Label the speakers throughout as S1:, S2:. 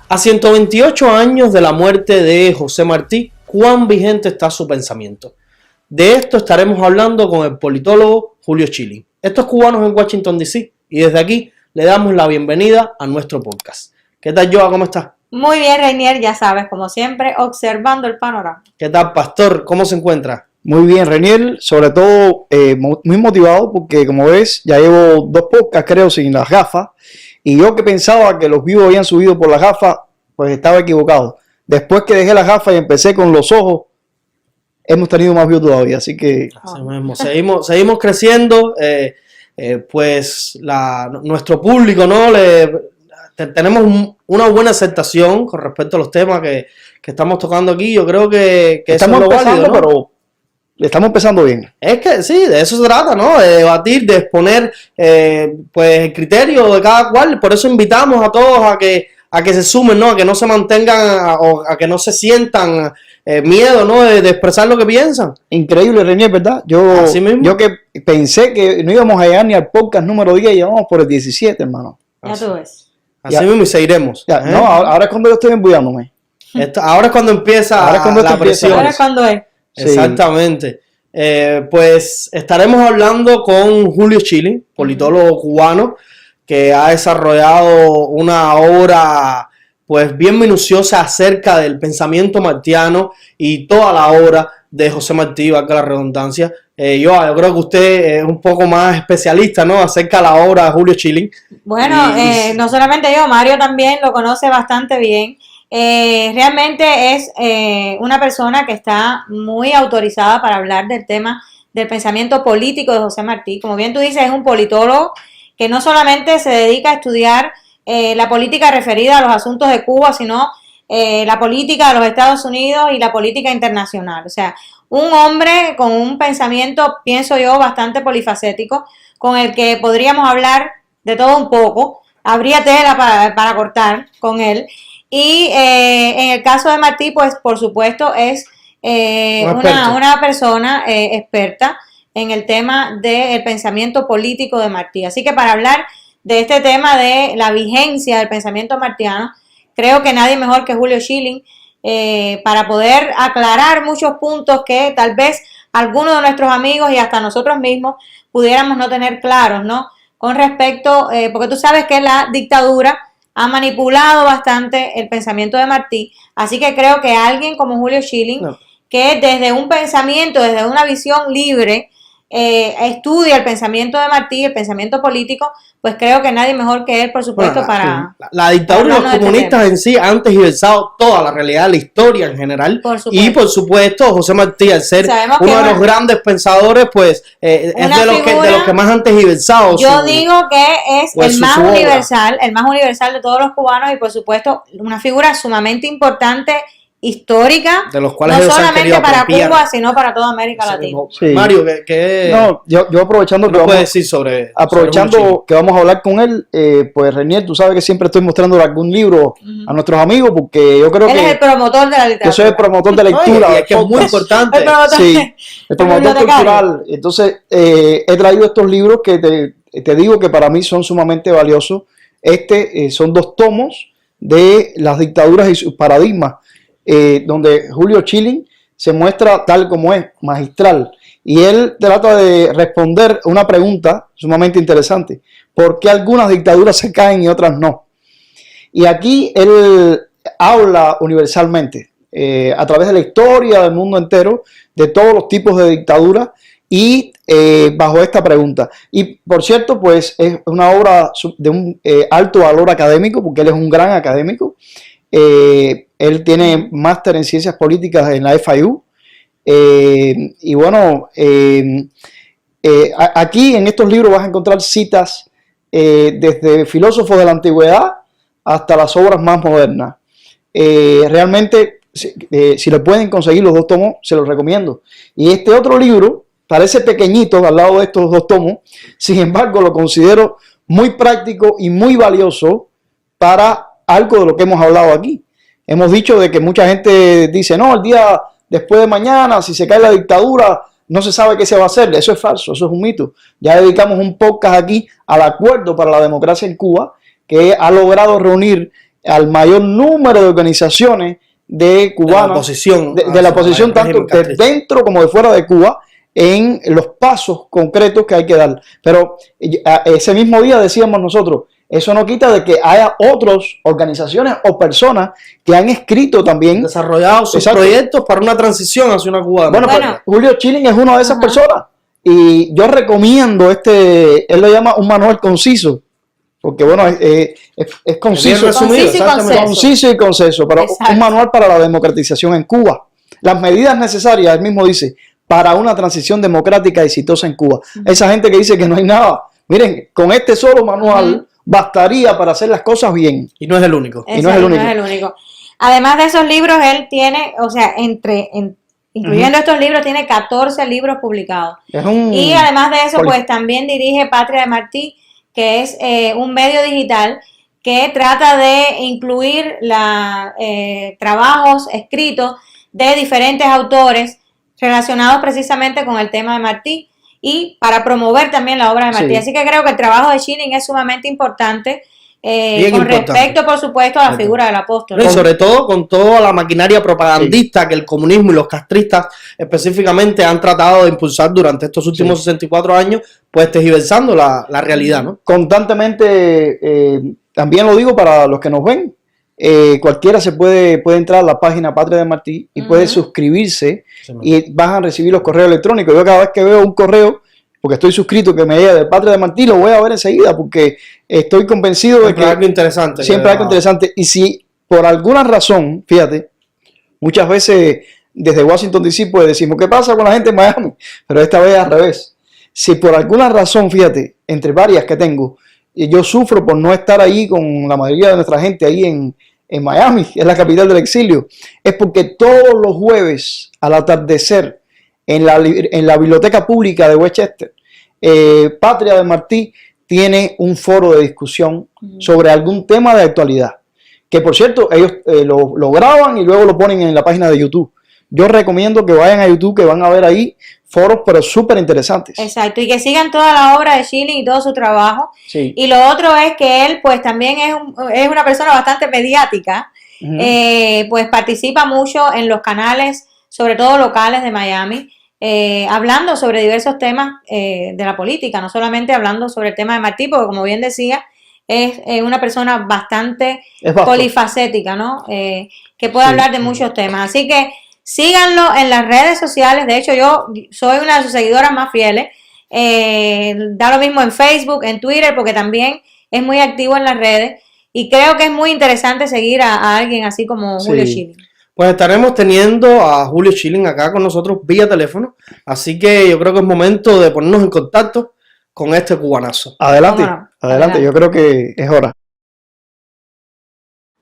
S1: A 128 años de la muerte de José Martí, ¿cuán vigente está su pensamiento? De esto estaremos hablando con el politólogo Julio Schilling. Esto es Cubanos en Washington, D.C. y desde aquí le damos la bienvenida a nuestro podcast. ¿Qué tal, Joa? ¿Cómo estás?
S2: Muy bien, Reinier, ya sabes, como siempre, observando el panorama.
S1: ¿Qué tal, Pastor? ¿Cómo se encuentra?
S3: Muy bien, Reinier, sobre todo muy motivado porque, como ves, ya llevo 2 podcasts, creo, sin las gafas. Y yo que pensaba que los views habían subido por las gafas, pues estaba equivocado. Después que dejé las gafas y empecé con los ojos, hemos tenido más views todavía, así que...
S1: Así mismo. Seguimos creciendo, pues nuestro público, ¿no? Tenemos una buena aceptación con respecto a los temas que estamos tocando aquí. Yo creo que
S3: estamos
S1: eso es lo
S3: empezando,
S1: válido, ¿no?
S3: pero estamos empezando bien.
S1: Es que sí, de eso se trata, ¿no? De debatir, de exponer pues el criterio de cada cual. Por eso invitamos a todos a que se sumen, ¿no? A que no se mantengan o a que no se sientan miedo, ¿no? De expresar lo que piensan.
S3: Increíble, Reinier, ¿verdad? Yo que pensé que no íbamos a llegar ni al podcast número 10, ya vamos por el 17, hermano.
S2: Ya tú ves.
S1: Así mismo y seguiremos.
S3: Ya, no, ahora es cuando yo estoy embullándome.
S1: Ahora es cuando empieza la presión.
S2: Ahora es cuando es.
S1: Exactamente. Pues estaremos hablando con Julio Schilling, politólogo cubano, que ha desarrollado una obra pues bien minuciosa acerca del pensamiento martiano y toda la obra de José Martí, valga la redundancia. Yo creo que usted es un poco más especialista, ¿no? Acerca de la obra de Julio Schilling.
S2: Bueno, no solamente yo, Mario también lo conoce bastante bien. Realmente es una persona que está muy autorizada para hablar del tema del pensamiento político de José Martí. Como bien tú dices, es un politólogo que no solamente se dedica a estudiar la política referida a los asuntos de Cuba, sino la política de los Estados Unidos y la política internacional. O sea, un hombre con un pensamiento, pienso yo, bastante polifacético, con el que podríamos hablar de todo un poco. Habría tela para cortar con él. Y en el caso de Martí, pues por supuesto es una persona experta en el tema del pensamiento político de Martí. Así que para hablar de este tema de la vigencia del pensamiento martiano, creo que nadie mejor que Julio Schilling para poder aclarar muchos puntos que tal vez algunos de nuestros amigos y hasta nosotros mismos pudiéramos no tener claros, ¿no? Con respecto, porque tú sabes que la dictadura ha manipulado bastante el pensamiento de Martí, así que creo que alguien como Julio Schilling, que desde un pensamiento, desde una visión libre, estudia el pensamiento de Martí, el pensamiento político, pues creo que nadie mejor que él, por supuesto, para...
S1: La dictadura de los comunistas en sí han tergiversado toda la realidad, la historia en general. Y por supuesto, José Martí, al ser uno de los grandes pensadores, pues es de los que más han tergiversado.
S2: Yo digo que es el más universal de todos los cubanos y por supuesto una figura sumamente importante, histórica,
S1: de los cuales
S2: no solamente para Cuba, sino para toda América Latina.
S3: Sí.
S1: Mario,
S3: No, yo aprovechando que
S1: puedes decir sobre
S3: que vamos a hablar con él, pues Reinier, tú sabes que siempre estoy mostrándole algún libro a nuestros amigos, porque yo creo
S2: él
S3: que
S2: es el promotor de la literatura.
S3: Yo soy el promotor de lectura.
S1: Y es que es muy importante.
S3: El promotor cultural. Entonces, he traído estos libros que te digo que para mí son sumamente valiosos. Son 2 tomos de las dictaduras y sus paradigmas, donde Julio Schilling se muestra tal como es, magistral, y él trata de responder una pregunta sumamente interesante: ¿por qué algunas dictaduras se caen y otras no? Y aquí él habla universalmente, a través de la historia del mundo entero, de todos los tipos de dictaduras y bajo esta pregunta. Y por cierto, pues es una obra de un alto valor académico, porque él es un gran académico. Él tiene máster en ciencias políticas en la FIU. Y bueno, aquí en estos libros vas a encontrar citas desde filósofos de la antigüedad hasta las obras más modernas. Realmente si le pueden conseguir los 2 tomos, se los recomiendo. Y este otro libro parece pequeñito al lado de estos 2 tomos, sin embargo lo considero muy práctico y muy valioso para algo de lo que hemos hablado aquí. Hemos dicho de que mucha gente dice, no, el día después de mañana, si se cae la dictadura, no se sabe qué se va a hacer. Eso es falso, eso es un mito. Ya dedicamos un podcast aquí al Acuerdo para la Democracia en Cuba, que ha logrado reunir al mayor número de organizaciones de cubanos, de la oposición tanto de dentro como de fuera de Cuba, en los pasos concretos que hay que dar. Pero ese mismo día decíamos nosotros, eso no quita de que haya otras organizaciones o personas que han escrito también,
S1: desarrollado sus proyectos para una transición hacia una Cuba.
S3: Bueno, pues, Julio Schilling es una de esas personas, y yo recomiendo él lo llama un manual conciso, porque bueno, es conciso, conciso y conciso, pero un manual para la democratización en Cuba. Las medidas necesarias, él mismo dice, para una transición democrática exitosa en Cuba. Esa gente que dice que no hay nada, miren, con este solo manual bastaría para hacer las cosas bien.
S1: Y no es el único.
S2: Y no es el único. Además de esos libros, él tiene, o sea, incluyendo estos libros, tiene 14 libros publicados. Y además de eso, pues también dirige Patria de Martí, que es un medio digital que trata de incluir trabajos escritos de diferentes autores relacionados precisamente con el tema de Martí y para promover también la obra de Martí. Así que creo que el trabajo de Schilling es sumamente importante respecto, por supuesto, a la figura del apóstol.
S1: Y sobre todo con toda la maquinaria propagandista que el comunismo y los castristas específicamente han tratado de impulsar durante estos últimos 64 años, pues tergiversando la realidad, ¿no?
S3: Constantemente, también lo digo para los que nos ven, cualquiera puede entrar a la página Patria de Martí y puede suscribirse y van a recibir los correos electrónicos. Yo cada vez que veo un correo, porque estoy suscrito, que me llega de Patria de Martí, lo voy a ver enseguida, porque estoy convencido de que
S1: algo interesante,
S3: siempre hay algo interesante. Y si por alguna razón, fíjate, muchas veces desde Washington DC pues decimos, ¿qué pasa con la gente en Miami? Pero esta vez al revés. Si por alguna razón, fíjate, entre varias que tengo, yo sufro por no estar ahí con la mayoría de nuestra gente ahí en Miami, que es la capital del exilio, es porque todos los jueves al atardecer en la biblioteca pública de Westchester, Patria de Martí tiene un foro de discusión sobre algún tema de actualidad, que por cierto ellos lo graban y luego lo ponen en la página de YouTube. Yo recomiendo que vayan a YouTube, que van a ver ahí foros, pero súper interesantes.
S2: Exacto, y que sigan toda la obra de Schilling y todo su trabajo. Sí. Y lo otro es que él, pues también es una persona bastante mediática, pues participa mucho en los canales, sobre todo locales de Miami, hablando sobre diversos temas de la política, no solamente hablando sobre el tema de Martí, porque como bien decía, es una persona bastante polifacética, ¿no? Que puede hablar de muchos temas. Así que síganlo en las redes sociales. De hecho, yo soy una de sus seguidoras más fieles. Da lo mismo en Facebook, en Twitter, porque también es muy activo en las redes. Y creo que es muy interesante seguir a alguien así como Julio Schilling.
S1: Pues estaremos teniendo a Julio Schilling acá con nosotros vía teléfono. Así que yo creo que es momento de ponernos en contacto con este cubanazo.
S3: Adelante, yo creo que es hora.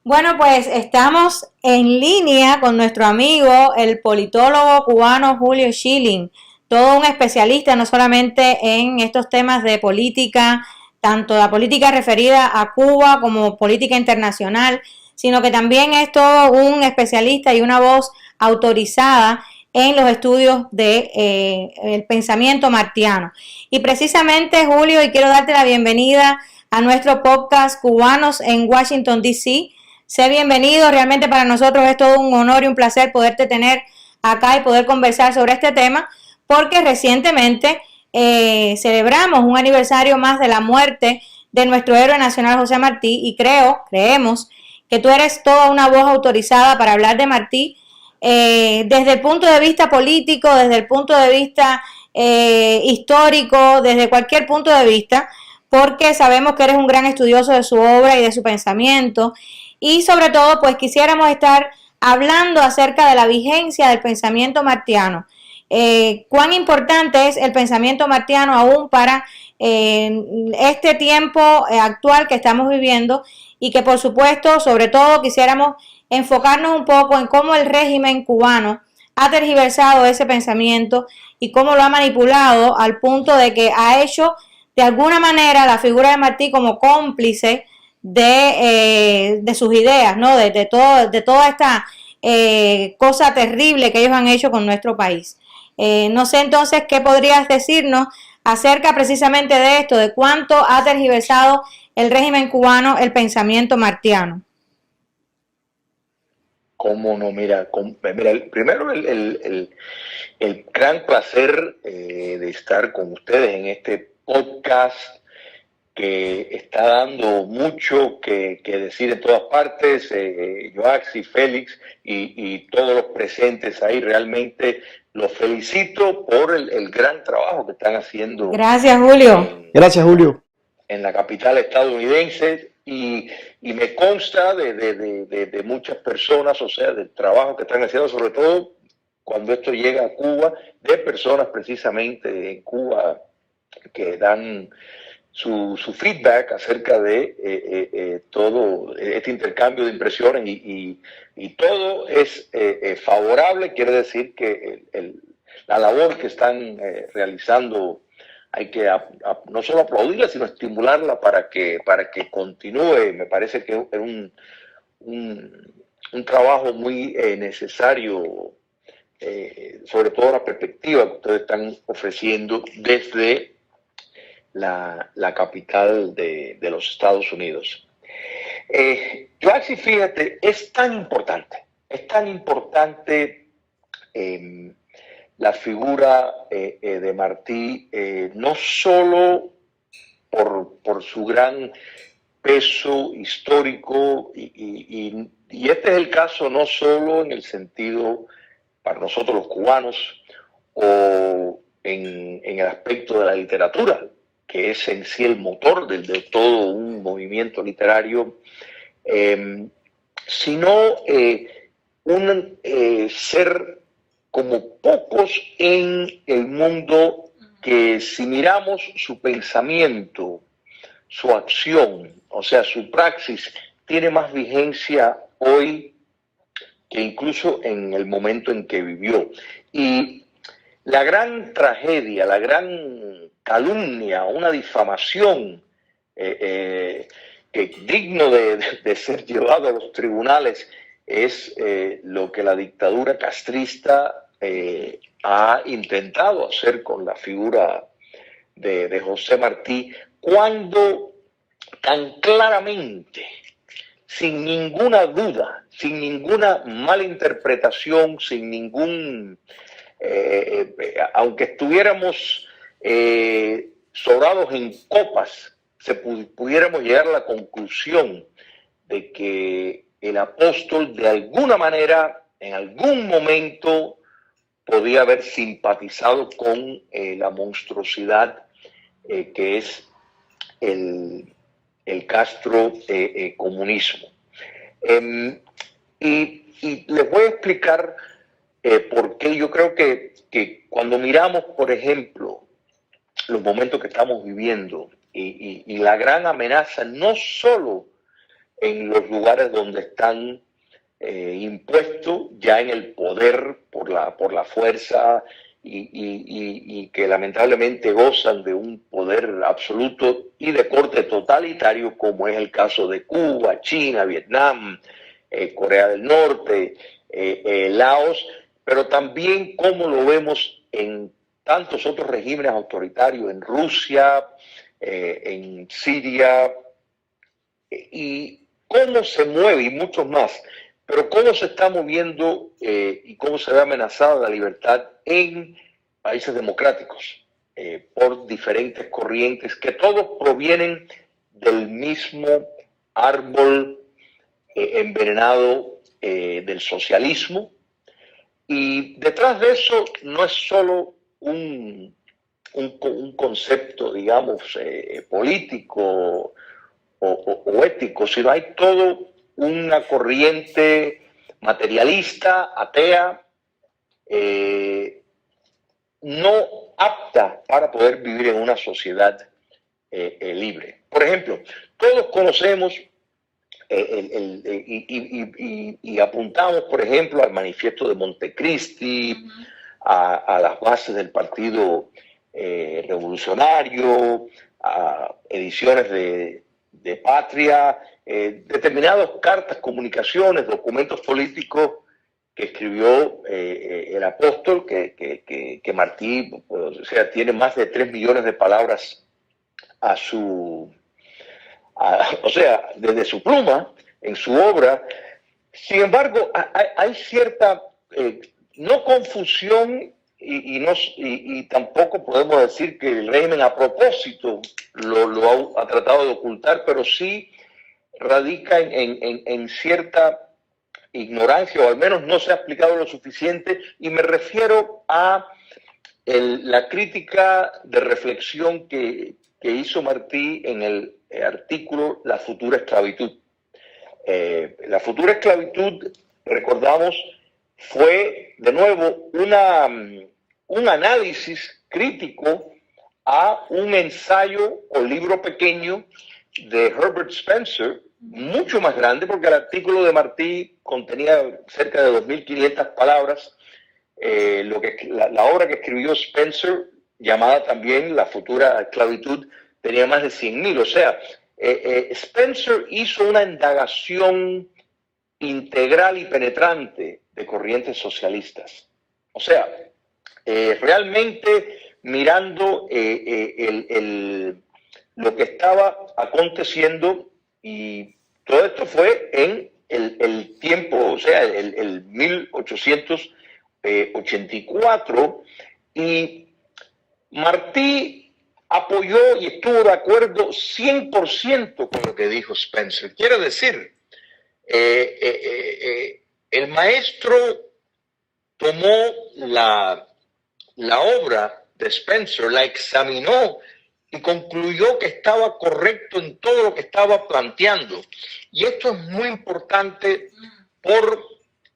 S2: Bueno, pues estamos en línea con nuestro amigo, el politólogo cubano Julio Schilling, todo un especialista no solamente en estos temas de política, tanto la política referida a Cuba como política internacional, sino que también es todo un especialista y una voz autorizada en los estudios de el pensamiento martiano. Y precisamente, Julio, y quiero darte la bienvenida a nuestro podcast Cubanos en Washington, D.C., sé bienvenido, realmente para nosotros es todo un honor y un placer poderte tener acá y poder conversar sobre este tema, porque recientemente celebramos un aniversario más de la muerte de nuestro héroe nacional José Martí y creemos que tú eres toda una voz autorizada para hablar de Martí desde el punto de vista político, desde el punto de vista histórico, desde cualquier punto de vista, porque sabemos que eres un gran estudioso de su obra y de su pensamiento. Y sobre todo, pues quisiéramos estar hablando acerca de la vigencia del pensamiento martiano. Cuán importante es el pensamiento martiano aún para este tiempo actual que estamos viviendo y que por supuesto, sobre todo, quisiéramos enfocarnos un poco en cómo el régimen cubano ha tergiversado ese pensamiento y cómo lo ha manipulado al punto de que ha hecho de alguna manera la figura de Martí como cómplice de sus ideas, ¿no? De toda esta cosa terrible que ellos han hecho con nuestro país. No sé entonces qué podrías decirnos acerca precisamente de esto, de cuánto ha tergiversado el régimen cubano el pensamiento martiano.
S4: ¿Cómo no? Mira, primero el gran placer de estar con ustedes en este podcast que está dando mucho que decir en todas partes. Joaxi, Félix y todos los presentes ahí, realmente los felicito por el gran trabajo que están haciendo.
S2: Gracias, Julio.
S3: Gracias, Julio.
S4: En la capital estadounidense y me consta de muchas personas, o sea, del trabajo que están haciendo, sobre todo cuando esto llega a Cuba, de personas precisamente en Cuba que dan su feedback acerca de todo este intercambio de impresiones y todo es favorable. Quiere decir que la labor que están realizando hay que no solo aplaudirla, sino estimularla para que continúe. Me parece que es un trabajo muy necesario, sobre todo la perspectiva que ustedes están ofreciendo desde la capital de los Estados Unidos. Joaxi, fíjate, es tan importante la figura de Martí, no solo por su gran peso histórico, y este es el caso no solo en el sentido para nosotros los cubanos o en el aspecto de la literatura, que es en sí el motor de todo un movimiento literario, sino un ser como pocos en el mundo, que si miramos su pensamiento, su acción, o sea, su praxis, tiene más vigencia hoy que incluso en el momento en que vivió. Y la gran tragedia, la gran calumnia, una difamación que digno de ser llevado a los tribunales es lo que la dictadura castrista ha intentado hacer con la figura de José Martí, cuando tan claramente, sin ninguna duda, sin ninguna mala interpretación, sin ningún, aunque estuviéramos sobrados en copas, pudiéramos llegar a la conclusión de que el apóstol de alguna manera, en algún momento, podía haber simpatizado con la monstruosidad que es el Castro comunismo. Y les voy a explicar por qué yo creo que cuando miramos, por ejemplo, los momentos que estamos viviendo y la gran amenaza, no solo en los lugares donde están impuestos ya en el poder por la fuerza y que lamentablemente gozan de un poder absoluto y de corte totalitario, como es el caso de Cuba, China, Vietnam, Corea del Norte, Laos, pero también como lo vemos en tantos otros regímenes autoritarios, en Rusia, en Siria, y cómo se mueve, y muchos más, pero cómo se está moviendo y cómo se ve amenazada la libertad en países democráticos por diferentes corrientes que todos provienen del mismo árbol envenenado del socialismo. Y detrás de eso no es solo un concepto, digamos, político o ético, sino hay todo una corriente materialista, atea, no apta para poder vivir en una sociedad libre. Por ejemplo, todos conocemos y apuntamos, por ejemplo, al manifiesto de Montecristi, a las bases del Partido Revolucionario, a ediciones de Patria, determinadas cartas, comunicaciones, documentos políticos que escribió el apóstol, que Martí, pues, o sea, tiene más de 3 millones de palabras o sea, desde su pluma, en su obra. Sin embargo, hay cierta, no confusión y tampoco podemos decir que el régimen a propósito lo ha tratado de ocultar, pero sí radica en cierta ignorancia, o al menos no se ha explicado lo suficiente, y me refiero a la crítica de reflexión que hizo Martí en el artículo La futura esclavitud. La futura esclavitud, recordamos, fue de nuevo un análisis crítico a un ensayo o libro pequeño de Herbert Spencer, mucho más grande, porque el artículo de Martí contenía cerca de 2.500 palabras. La obra que escribió Spencer, llamada también La futura esclavitud, tenía más de 100.000. O sea, Spencer hizo una indagación integral y penetrante de corrientes socialistas. O sea, realmente mirando lo que estaba aconteciendo, y todo esto fue en el tiempo, o sea, el 1884, y Martí apoyó y estuvo de acuerdo 100% con lo que dijo Spencer. Quiere decir, el maestro tomó la obra de Spencer, la examinó y concluyó que estaba correcto en todo lo que estaba planteando. Y esto es muy importante por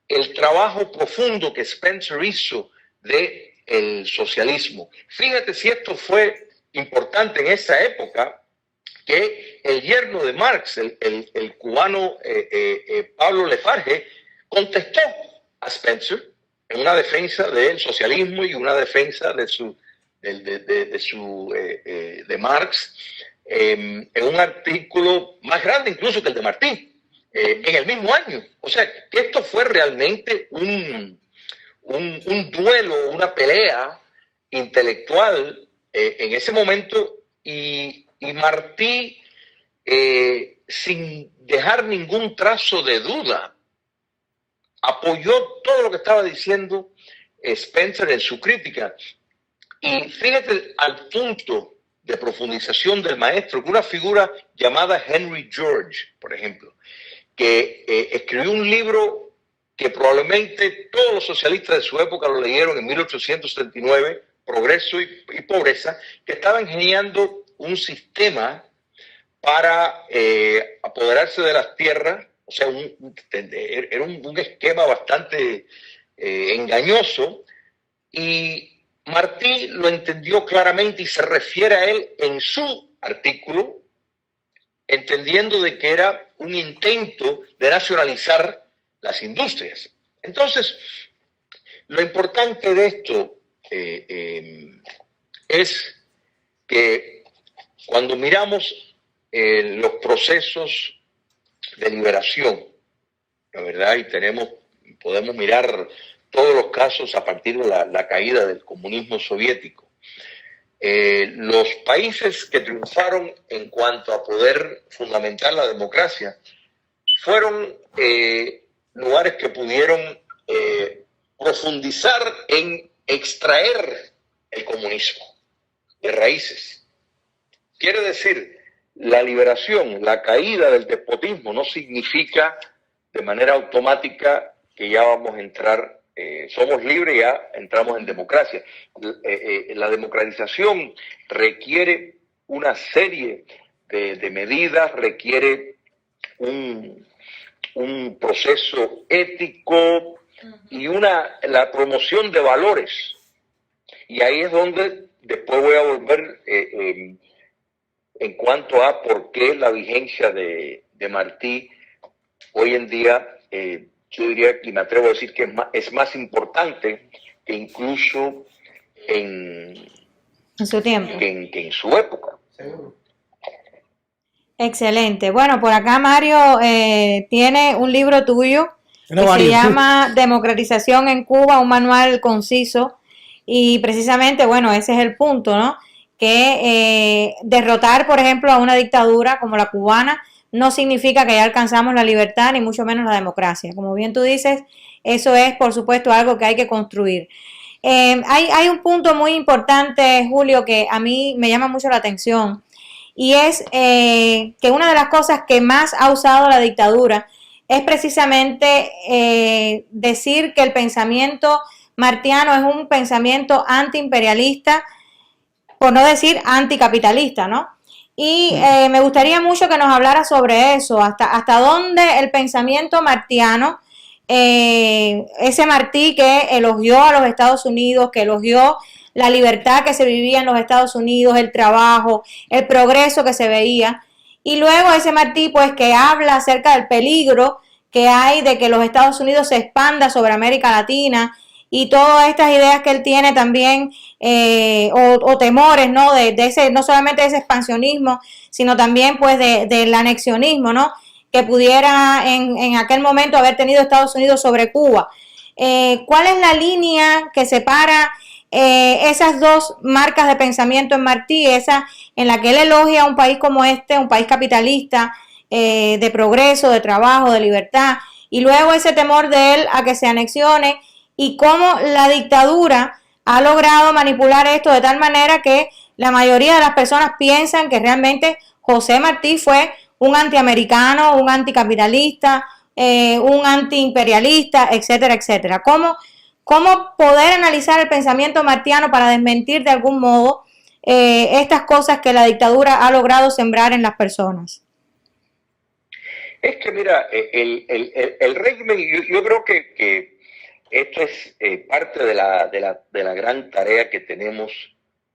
S4: el trabajo profundo que Spencer hizo del socialismo. Fíjate si esto fue importante en esa época, que el yerno de Marx, el cubano Pablo Lafargue, contestó a Spencer en una defensa del socialismo y una defensa de Marx, en un artículo más grande incluso que el de Martí, en el mismo año. O sea, que esto fue realmente un duelo, una pelea intelectual en ese momento, y Martí, sin dejar ningún trazo de duda, apoyó todo lo que estaba diciendo Spencer en su crítica. Y fíjate al punto de profundización del maestro, que una figura llamada Henry George, por ejemplo, que escribió un libro que probablemente todos los socialistas de su época lo leyeron en 1839, Progreso y Pobreza, que estaba ingeniando un sistema para apoderarse de las tierras. O sea, era un esquema bastante engañoso, y Martí lo entendió claramente y se refiere a él en su artículo, entendiendo de que era un intento de nacionalizar las industrias. Entonces, lo importante de esto es que cuando miramos los procesos de liberación, la verdad, y podemos mirar todos los casos a partir de la caída del comunismo soviético. Los países que triunfaron en cuanto a poder fundamentar la democracia fueron lugares que pudieron profundizar en extraer el comunismo de raíces. Quiere decir, la liberación, la caída del despotismo no significa de manera automática que ya vamos a entrar, somos libres y ya entramos en democracia. La democratización requiere una serie de medidas, requiere un proceso ético y la promoción de valores. Y ahí es donde después voy a volver en cuanto a por qué la vigencia de Martí hoy en día yo diría, y me atrevo a decir que es más importante que incluso en
S2: su tiempo.
S4: Que en su época.
S2: Excelente. Bueno, por acá Mario tiene un libro tuyo que se llama Democratización en Cuba, un manual conciso, y precisamente, bueno, ese es el punto, ¿no? Que derrotar, por ejemplo, a una dictadura como la cubana no significa que ya alcanzamos la libertad, ni mucho menos la democracia. Como bien tú dices, eso es, por supuesto, algo que hay que construir. Hay un punto muy importante, Julio, que a mí me llama mucho la atención, y es que una de las cosas que más ha usado la dictadura es precisamente decir que el pensamiento martiano es un pensamiento antiimperialista, por no decir anticapitalista, ¿no? Y me gustaría mucho que nos hablara sobre eso, hasta dónde el pensamiento martiano, ese Martí que elogió a los Estados Unidos, que elogió la libertad que se vivía en los Estados Unidos, el trabajo, el progreso que se veía, y luego ese Martí pues que habla acerca del peligro que hay de que los Estados Unidos se expanda sobre América Latina, y todas estas ideas que él tiene también, o temores, ¿no? De ese, no solamente de ese expansionismo, sino también pues del anexionismo, ¿no? Que pudiera en aquel momento haber tenido Estados Unidos sobre Cuba. ¿Cuál es la línea que separa esas dos marcas de pensamiento en Martí, esa en la que él elogia a un país como este, un país capitalista, de progreso, de trabajo, de libertad, y luego ese temor de él a que se anexione, y cómo la dictadura ha logrado manipular esto de tal manera que la mayoría de las personas piensan que realmente José Martí fue un antiamericano, un anticapitalista, un antiimperialista, etcétera, etcétera? ¿Cómo poder analizar el pensamiento martiano para desmentir de algún modo estas cosas que la dictadura ha logrado sembrar en las personas?
S4: Es que mira, el régimen, yo creo que esto es parte de la gran tarea que tenemos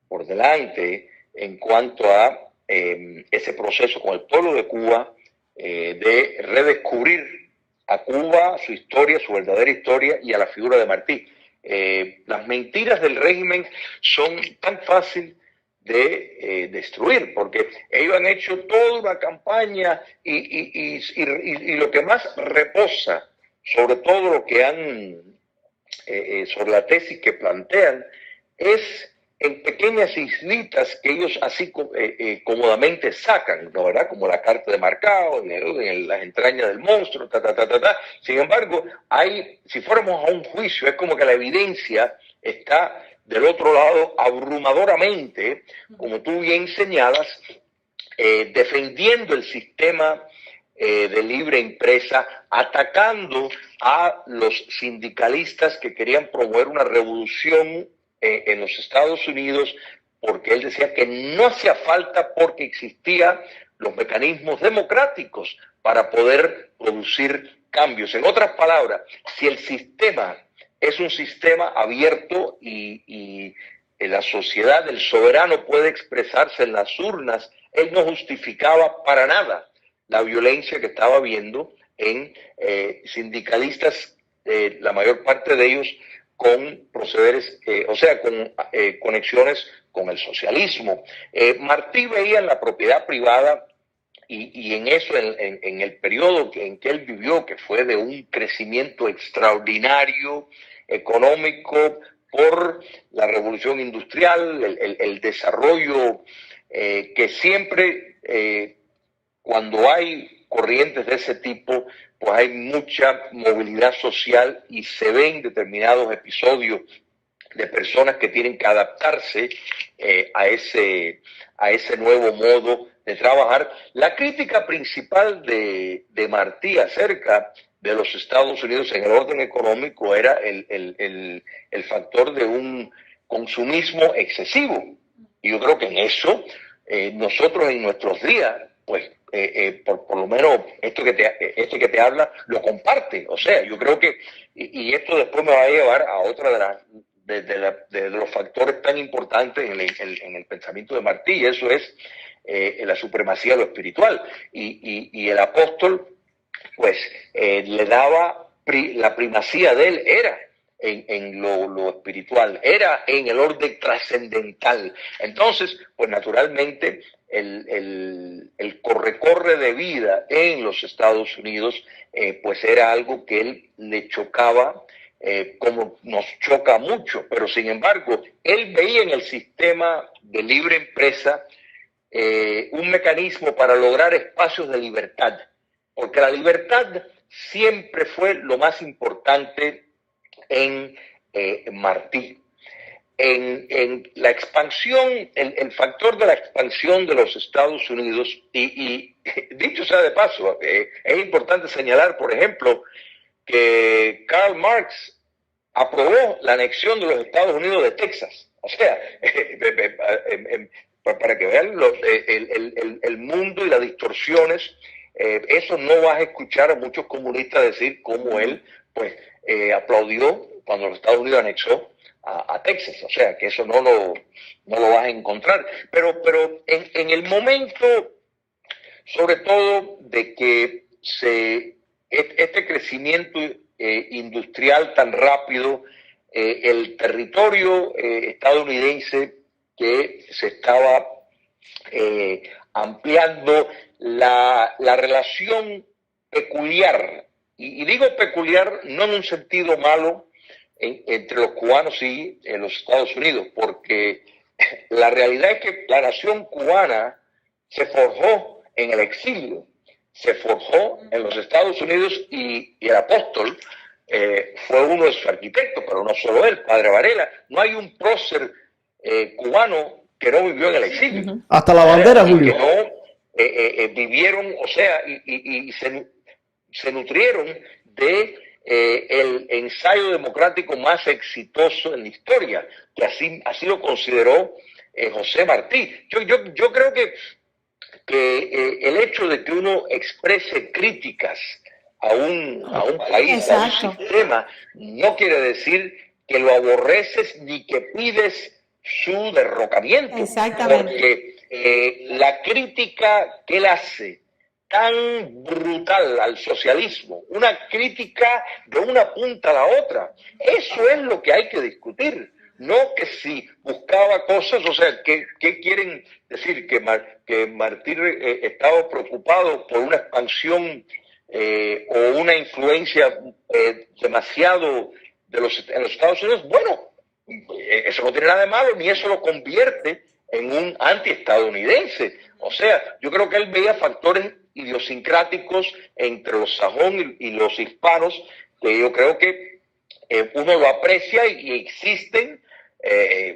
S4: por delante en cuanto a ese proceso con el pueblo de Cuba, de redescubrir a Cuba, su historia, su verdadera historia, y a la figura de Martí. Las mentiras del régimen son tan fáciles de destruir, porque ellos han hecho toda una campaña y lo que más reposa sobre todo lo que han, sobre la tesis que plantean, es en pequeñas islitas que ellos así cómodamente sacan, ¿no, verdad? Como la carta de Marcao, en las entrañas del monstruo, Sin embargo, si fuéramos a un juicio, es como que la evidencia está del otro lado abrumadoramente, como tú bien señalas, defendiendo el sistema de libre empresa, atacando a los sindicalistas que querían promover una revolución en los Estados Unidos, porque él decía que no hacía falta porque existían los mecanismos democráticos para poder producir cambios. En otras palabras, si el sistema es un sistema abierto y en la sociedad el soberano puede expresarse en las urnas, él no justificaba para nada la violencia que estaba viendo en sindicalistas, la mayor parte de ellos con procederes, con conexiones con el socialismo. Martí veía en la propiedad privada y en eso, en el periodo en que él vivió, que fue de un crecimiento extraordinario económico por la revolución industrial, el desarrollo que siempre, cuando hay corrientes de ese tipo, pues hay mucha movilidad social y se ven determinados episodios de personas que tienen que adaptarse a ese nuevo modo de trabajar. La crítica principal de Martí acerca de los Estados Unidos en el orden económico era el factor de un consumismo excesivo. Y yo creo que en eso nosotros en nuestros días, pues por lo menos esto que te habla lo comparte. O sea, yo creo que, y esto después me va a llevar a otra de los factores tan importantes en el pensamiento de Martí, y eso es la supremacía de lo espiritual. Y el apóstol pues le daba la primacía de él, era en lo espiritual, era en el orden trascendental. Entonces, pues naturalmente el corre-corre de vida en los Estados Unidos, pues era algo que él le chocaba, como nos choca mucho, pero sin embargo, él veía en el sistema de libre empresa un mecanismo para lograr espacios de libertad, porque la libertad siempre fue lo más importante en Martí. En la expansión, el factor de la expansión de los Estados Unidos, y dicho sea de paso, es importante señalar, por ejemplo, que Karl Marx aprobó la anexión de los Estados Unidos de Texas. O sea, para que vean el mundo y las distorsiones, eso no vas a escuchar a muchos comunistas decir cómo él pues aplaudió cuando los Estados Unidos anexó a Texas. O sea, que eso no lo vas a encontrar. Pero en el momento, sobre todo, de que este crecimiento industrial tan rápido, el territorio estadounidense que se estaba ampliando, la relación peculiar, y digo peculiar no en un sentido malo, entre los cubanos y los Estados Unidos, porque la realidad es que la nación cubana se forjó en el exilio, se forjó en los Estados Unidos, y el apóstol fue uno de sus arquitectos, pero no solo él, Padre Varela. No hay un prócer cubano que no vivió en el exilio.
S1: Hasta la bandera, Julio.
S4: Que no vivieron, o sea, y se nutrieron de el ensayo democrático más exitoso en la historia, que así lo consideró José Martí. Yo creo que el hecho de que uno exprese críticas a un país,
S2: exacto,
S4: a un sistema, no quiere decir que lo aborreces ni que pides su derrocamiento.
S2: exactamente,
S4: Porque la crítica que él hace tan brutal al socialismo, una crítica de una punta a la otra, eso es lo que hay que discutir. No que si buscaba cosas, o sea, ¿qué quieren decir? Que Martí estaba preocupado por una expansión o una influencia demasiado en los Estados Unidos. Bueno, eso no tiene nada de malo, ni eso lo convierte en un anti-estadounidense. O sea, yo creo que él veía factores idiosincráticos entre los sajón y los hispanos, que yo creo que uno lo aprecia y existen.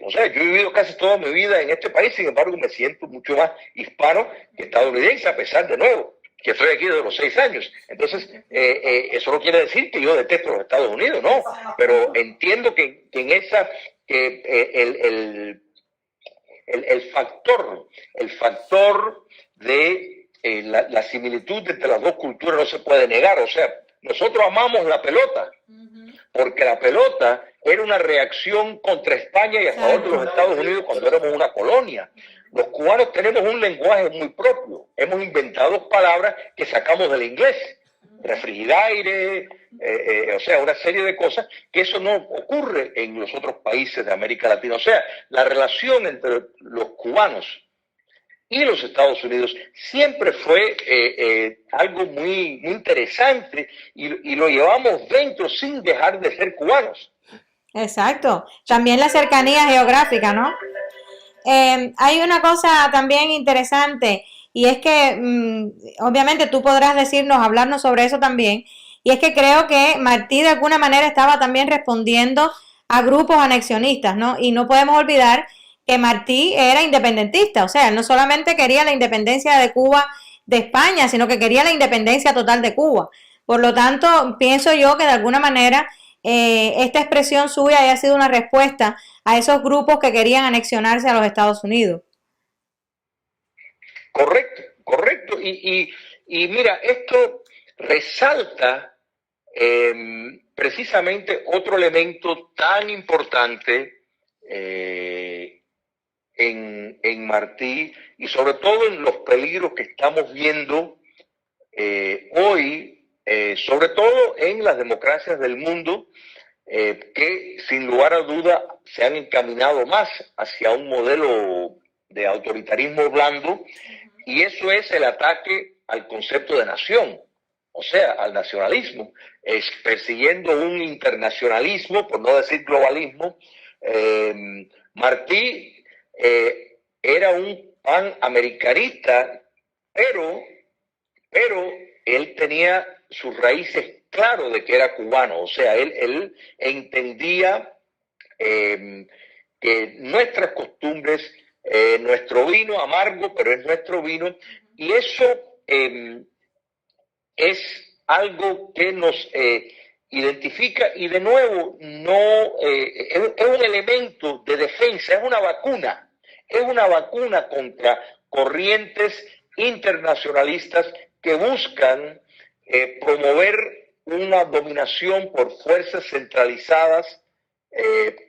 S4: O sea, yo he vivido casi toda mi vida en este país, sin embargo me siento mucho más hispano que estadounidense, a pesar de nuevo que estoy aquí desde los 6 años. Entonces, eso no quiere decir que yo detesto los Estados Unidos, no, pero entiendo que en esa, el factor de la similitud entre las dos culturas no se puede negar. O sea, nosotros amamos la pelota, porque la pelota era una reacción contra España y a favor de los Estados Unidos cuando éramos una colonia. Los cubanos tenemos un lenguaje muy propio. Hemos inventado palabras que sacamos del inglés. Refrigeraire, o sea, una serie de cosas que eso no ocurre en los otros países de América Latina. O sea, la relación entre los cubanos y los Estados Unidos siempre fue algo muy, muy interesante, y lo llevamos dentro sin dejar de ser cubanos.
S2: exacto. También la cercanía geográfica, ¿no? Hay una cosa también interesante, y es que obviamente tú podrás hablarnos sobre eso también, y es que creo que Martí de alguna manera estaba también respondiendo a grupos anexionistas, ¿no? Y no podemos olvidar que Martí era independentista, o sea, él no solamente quería la independencia de Cuba de España, sino que quería la independencia total de Cuba. Por lo tanto, pienso yo que de alguna manera esta expresión suya haya sido una respuesta a esos grupos que querían anexionarse a los Estados Unidos.
S4: Correcto, correcto. Y mira, esto resalta precisamente otro elemento tan importante en Martí, y sobre todo en los peligros que estamos viendo hoy sobre todo en las democracias del mundo, que sin lugar a duda se han encaminado más hacia un modelo de autoritarismo blando, y eso es el ataque al concepto de nación, o sea, al nacionalismo, persiguiendo un internacionalismo, por no decir globalismo. Martí era un panamericanista, pero él tenía sus raíces claro de que era cubano, o sea, él entendía que nuestras costumbres, nuestro vino amargo, pero es nuestro vino, y eso es algo que nos identifica, y de nuevo es un elemento de defensa, es una vacuna contra corrientes internacionalistas que buscan promover una dominación por fuerzas centralizadas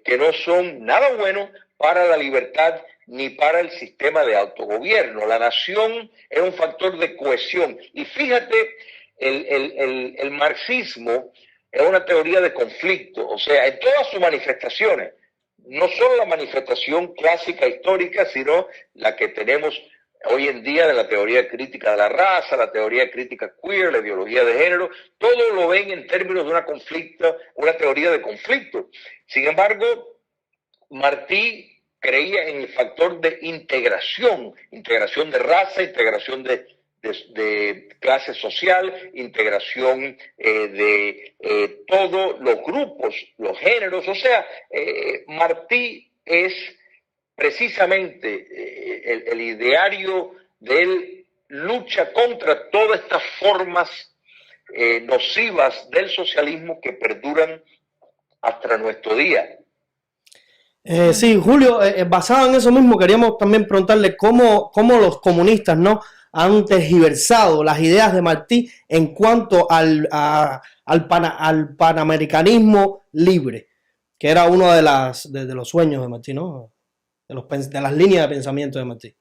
S4: que no son nada bueno para la libertad ni para el sistema de autogobierno. La nación es un factor de cohesión. Y fíjate, el marxismo es una teoría de conflicto, o sea, en todas sus manifestaciones, no solo la manifestación clásica histórica, sino la que tenemos hoy en día de la teoría crítica de la raza, la teoría crítica queer, la ideología de género, todo lo ven en términos de una teoría de conflicto. Sin embargo, Martí creía en el factor de integración de raza, integración de clase social, integración de todos los grupos, los géneros. O sea, Martí es precisamente el ideario de él, lucha contra todas estas formas nocivas del socialismo que perduran hasta nuestro día.
S1: Sí, Julio, basado en eso mismo, queríamos también preguntarle cómo los comunistas, ¿no?, han tergiversado las ideas de Martí en cuanto al panamericanismo libre, que era uno de los sueños de Martí, ¿no?, de las líneas de pensamiento de Martí.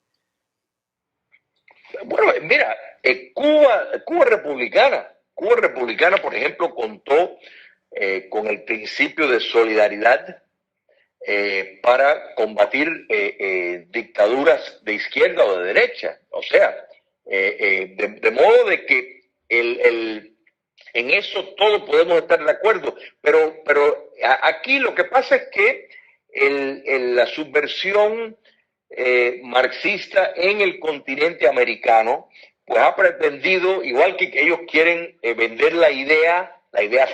S4: Bueno, mira, Cuba republicana, por ejemplo, contó con el principio de solidaridad para combatir dictaduras de izquierda o de derecha. O sea, de modo de que en eso todos podemos estar de acuerdo, pero aquí lo que pasa es que la subversión marxista en el continente americano pues ha pretendido, igual que ellos quieren vender la idea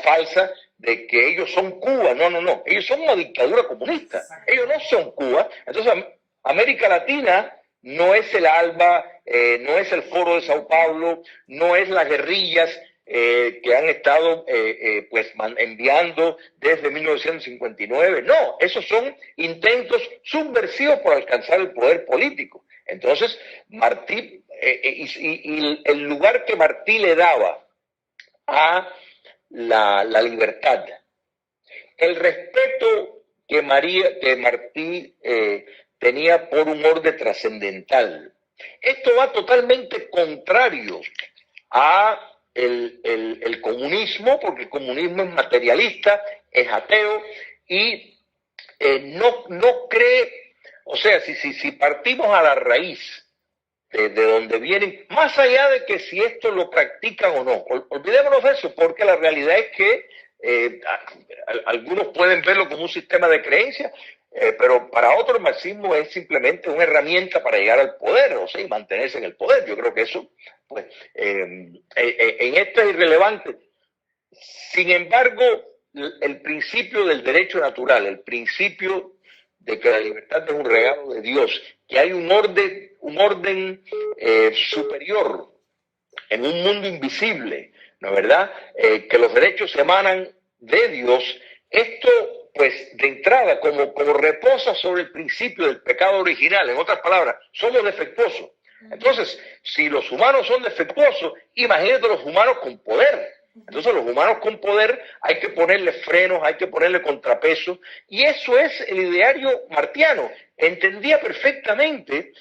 S4: falsa de que ellos son Cuba. No, ellos son una dictadura comunista, ellos no son Cuba. Entonces América Latina no es el ALBA, no es el Foro de Sao Paulo, no es las guerrillas que han estado enviando desde 1959. No, esos son intentos subversivos por alcanzar el poder político. Entonces, Martí, y el lugar que Martí le daba a la libertad, el respeto que Martí tenía por un orden trascendental, esto va totalmente contrario a el comunismo, porque el comunismo es materialista, es ateo y no cree. O sea, si partimos a la raíz de donde vienen, más allá de que si esto lo practican o no, olvidémonos de eso, porque la realidad es que algunos pueden verlo como un sistema de creencias, pero para otros el marxismo es simplemente una herramienta para llegar al poder, o sea, y mantenerse en el poder. Yo creo que eso, pues, en esto es irrelevante. Sin embargo, el principio del derecho natural, el principio de que la libertad es un regalo de Dios, que hay un orden superior en un mundo invisible, ¿no es verdad? Que los derechos emanan de Dios. Esto, pues, de entrada, como reposa sobre el principio del pecado original. En otras palabras, somos defectuosos. Entonces, si los humanos son defectuosos, imagínate los humanos con poder. Entonces, los humanos con poder hay que ponerle frenos, hay que ponerle contrapesos, y eso es el ideario martiano. Entendía perfectamente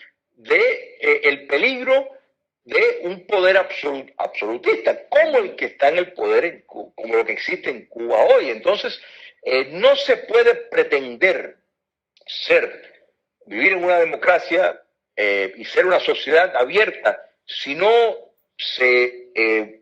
S4: el peligro de un poder absolutista, como el que está en el poder, como lo que existe en Cuba hoy. Entonces, no se puede pretender vivir en una democracia y ser una sociedad abierta si no se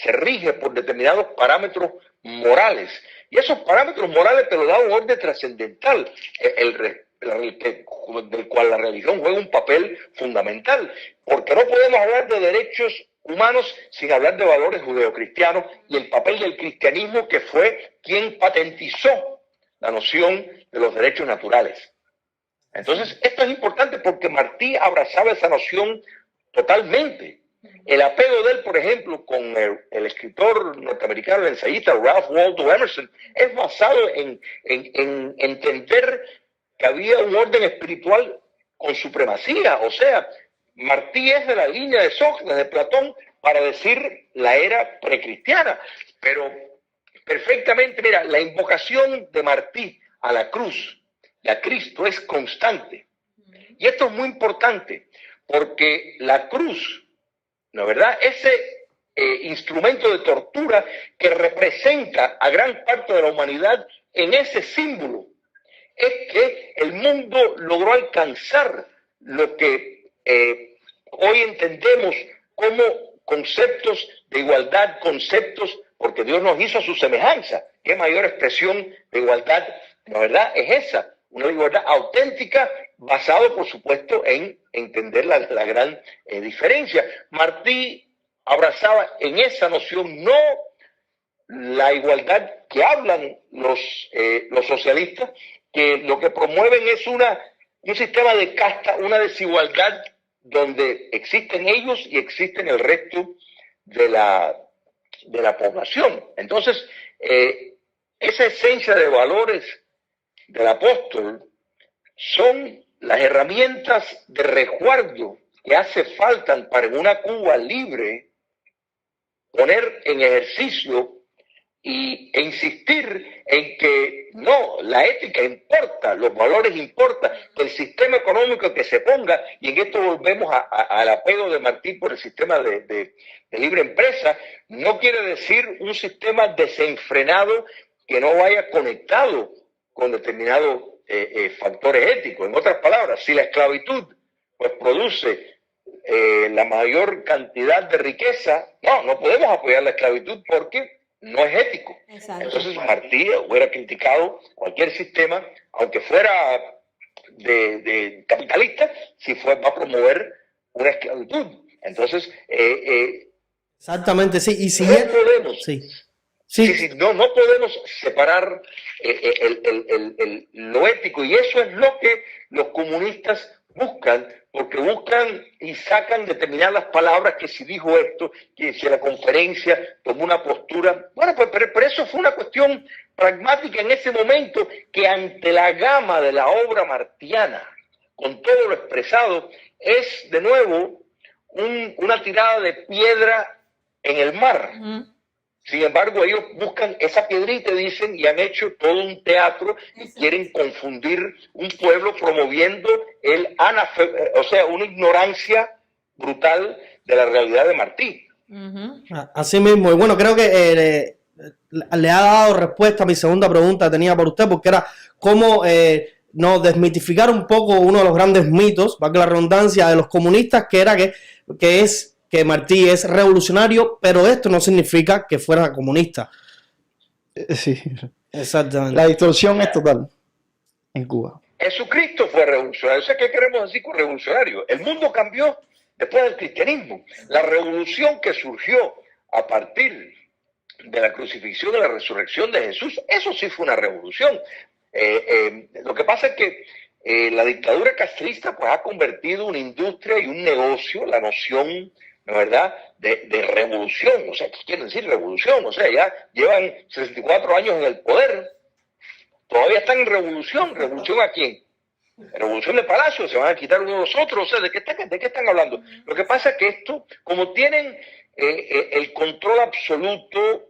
S4: rige por determinados parámetros morales. Y esos parámetros morales te los da un orden trascendental, del cual la religión juega un papel fundamental, porque no podemos hablar de derechos humanos sin hablar de valores judeocristianos y el papel del cristianismo, que fue quien patentizó la noción de los derechos naturales. Entonces, esto es importante porque Martí abrazaba esa noción totalmente. El apego de él, por ejemplo, con el escritor norteamericano, el ensayista Ralph Waldo Emerson, es basado en entender que había un orden espiritual con supremacía. O sea, Martí es de la línea de Sócrates, de Platón, para decir la era precristiana. Pero perfectamente, mira, la invocación de Martí a la cruz y a Cristo es constante. Y esto es muy importante, porque la cruz, ¿no es verdad?, ese instrumento de tortura que representa a gran parte de la humanidad en ese símbolo, es que el mundo logró alcanzar lo que hoy entendemos como conceptos de igualdad, porque Dios nos hizo a su semejanza. ¿Qué mayor expresión de igualdad, la verdad, es esa? Una igualdad auténtica, basado, por supuesto, en entender la gran diferencia. Martí abrazaba en esa noción no la igualdad que hablan los socialistas, que lo que promueven es un sistema de casta, una desigualdad donde existen ellos y existen el resto de la población. Entonces, esa esencia de valores del apóstol son las herramientas de resguardo que hace falta para en una Cuba libre poner en ejercicio e insistir en que no, la ética importa, los valores importan, que el sistema económico que se ponga, y en esto volvemos al apego de Martí por el sistema de libre empresa, no quiere decir un sistema desenfrenado que no vaya conectado con determinados factores éticos. En otras palabras, si la esclavitud pues produce la mayor cantidad de riqueza, no podemos apoyar la esclavitud porque no es ético.
S2: Exacto.
S4: Entonces Martí hubiera criticado cualquier sistema, aunque fuera de capitalista, si va a promover una esclavitud. Entonces,
S1: exactamente, sí. Y si
S4: no podemos,
S1: sí.
S4: no podemos separar lo ético, y eso es lo que los comunistas buscan, porque buscan y sacan determinadas palabras, que si dijo esto, que si la conferencia tomó una postura. Bueno, pues pero eso fue una cuestión pragmática en ese momento, que ante la gama de la obra martiana, con todo lo expresado, es de nuevo una tirada de piedra en el mar. Sin embargo, ellos buscan esa piedrita, dicen, y han hecho todo un teatro y quieren confundir un pueblo promoviendo una ignorancia brutal de la realidad de Martí.
S1: Así mismo. Y bueno, creo que le ha dado respuesta a mi segunda pregunta que tenía por usted, porque era cómo desmitificar un poco uno de los grandes mitos, valga la redundancia, de los comunistas, que era que Martí es revolucionario, pero esto no significa que fuera comunista.
S3: Sí.
S1: Exactamente.
S3: La distorsión es total en Cuba.
S4: Jesucristo fue revolucionario. O sea, ¿qué queremos decir con revolucionario? El mundo cambió después del cristianismo. La revolución que surgió a partir de la crucifixión y la resurrección de Jesús, eso sí fue una revolución. Lo que pasa es que la dictadura castrista pues ha convertido una industria y un negocio, la noción, ¿no es verdad?, de revolución. O sea, ¿qué quiere decir revolución? O sea, ya llevan 64 años en el poder, todavía están en revolución. ¿Revolución a quién? Revolución de Palacio, se van a quitar uno de los otros. O sea, ¿de qué están hablando? Lo que pasa es que esto, como tienen el control absoluto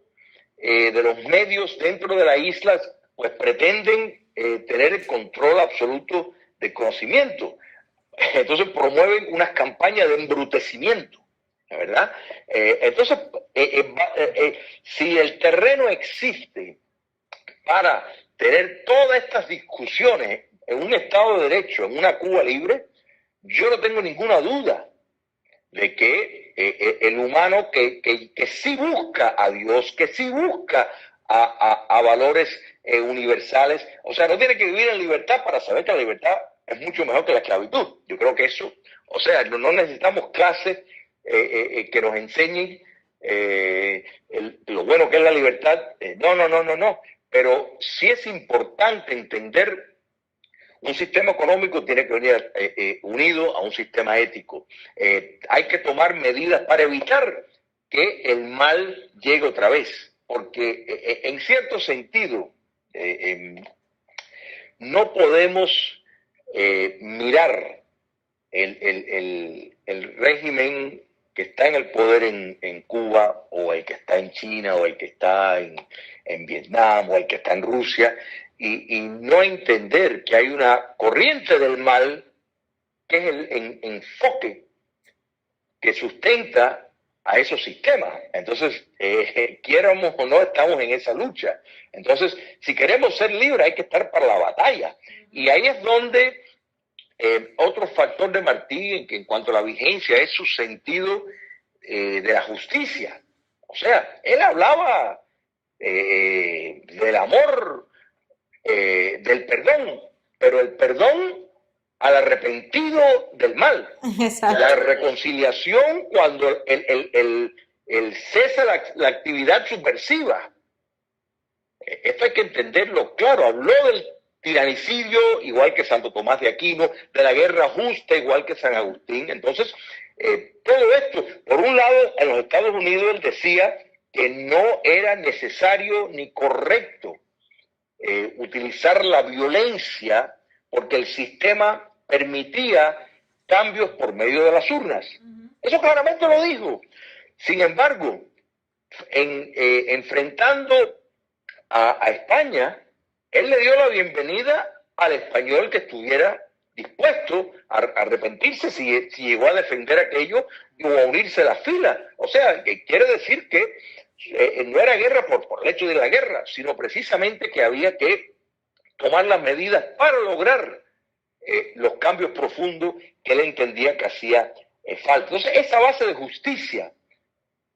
S4: de los medios dentro de la isla, pues pretenden tener el control absoluto del conocimiento. Entonces promueven unas campañas de embrutecimiento. ¿verdad? Entonces, si el terreno existe para tener todas estas discusiones en un Estado de Derecho, en una Cuba libre, yo no tengo ninguna duda de que el humano que sí busca a Dios, que sí busca a valores universales, o sea, no tiene que vivir en libertad para saber que la libertad es mucho mejor que la esclavitud. Yo creo que eso, o sea, no necesitamos clases que nos enseñen lo bueno que es la libertad. No. Pero sí es importante entender un sistema económico tiene que venir unido a un sistema ético. Hay que tomar medidas para evitar que el mal llegue otra vez, porque en cierto sentido no podemos mirar el régimen que está en el poder en Cuba, o el que está en China, o el que está en Vietnam, o el que está en Rusia, y no entender que hay una corriente del mal, que es el enfoque que sustenta a esos sistemas. Entonces, quieramos o no, estamos en esa lucha. Entonces, si queremos ser libres, hay que estar para la batalla. Y ahí es donde otro factor de Martí, en cuanto a la vigencia, es su sentido de la justicia. O sea, él hablaba del amor, del perdón, pero el perdón al arrepentido del mal.
S2: Exacto.
S4: La reconciliación cuando el cesa la actividad subversiva. Esto hay que entenderlo claro. Habló del tiranicidio, igual que Santo Tomás de Aquino, de la guerra justa, igual que San Agustín. Entonces, todo esto, por un lado, en los Estados Unidos él decía que no era necesario ni correcto utilizar la violencia, porque el sistema permitía cambios por medio de las urnas. Eso claramente lo dijo. Sin embargo, enfrentando a España, él le dio la bienvenida al español que estuviera dispuesto a arrepentirse si llegó a defender aquello o a unirse a la fila. O sea, que quiere decir que no era guerra por el hecho de la guerra, sino precisamente que había que tomar las medidas para lograr los cambios profundos que él entendía que hacía falta. Entonces, esa base de justicia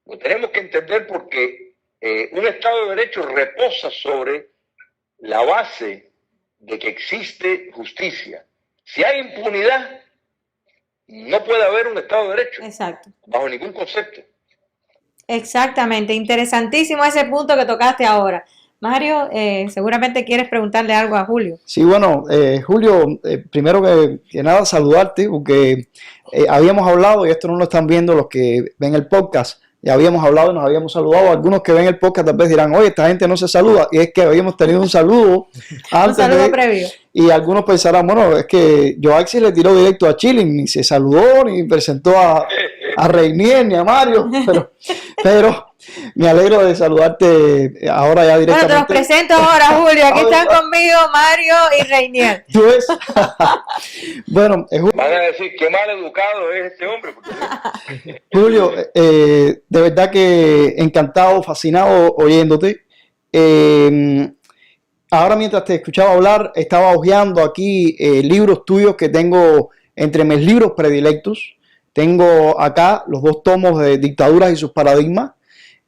S4: lo tenemos que entender, porque un Estado de Derecho reposa sobre la base de que existe justicia. Si hay impunidad, no puede haber un Estado de Derecho.
S2: Exacto.
S4: Bajo ningún concepto.
S2: Exactamente, interesantísimo ese punto que tocaste ahora. Mario, seguramente quieres preguntarle algo a Julio.
S3: Sí, bueno, Julio, primero que nada saludarte, porque habíamos hablado, y esto no lo están viendo los que ven el podcast, ya habíamos hablado y nos habíamos saludado. Algunos que ven el podcast tal vez dirán, oye, esta gente no se saluda, y es que habíamos tenido un saludo antes.
S2: Un saludo previo.
S3: Y algunos pensarán, bueno, es que Joaxi le tiró directo a Chile, ni se saludó, ni presentó a Reinier, ni a Mario, pero me alegro de saludarte ahora ya directamente.
S2: Bueno, te los presento ahora, Julio. Aquí están conmigo Mario y Reinier.
S3: ¿Tú ves? Bueno,
S4: van a decir qué mal educado es este hombre.
S3: Julio, de verdad que encantado, fascinado oyéndote. Ahora mientras te escuchaba hablar, estaba hojeando aquí libros tuyos que tengo entre mis libros predilectos. Tengo acá los 2 tomos de Dictaduras y sus paradigmas,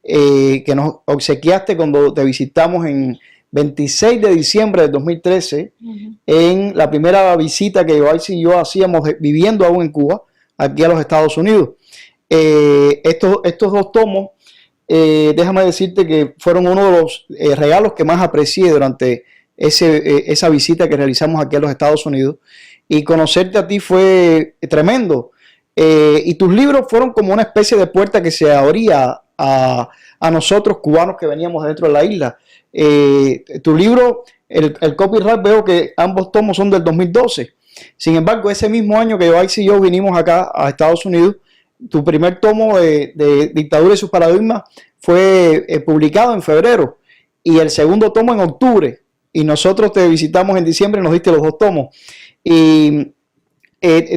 S3: que nos obsequiaste cuando te visitamos en 26 de diciembre de 2013, en la primera visita que Joaxi y yo hacíamos viviendo aún en Cuba, aquí a los Estados Unidos. Estos 2 tomos, déjame decirte que fueron uno de los regalos que más aprecié durante esa visita que realizamos aquí a los Estados Unidos, y conocerte a ti fue tremendo. Y tus libros fueron como una especie de puerta que se abría a nosotros cubanos que veníamos dentro de la isla. Tu libro, el copyright, veo que ambos tomos son del 2012. Sin embargo, ese mismo año que Joaxi y yo vinimos acá a Estados Unidos, tu primer tomo de Dictadura y sus paradigmas fue publicado en febrero, y el segundo tomo en octubre. Y nosotros te visitamos en diciembre y nos diste los 2 tomos. Y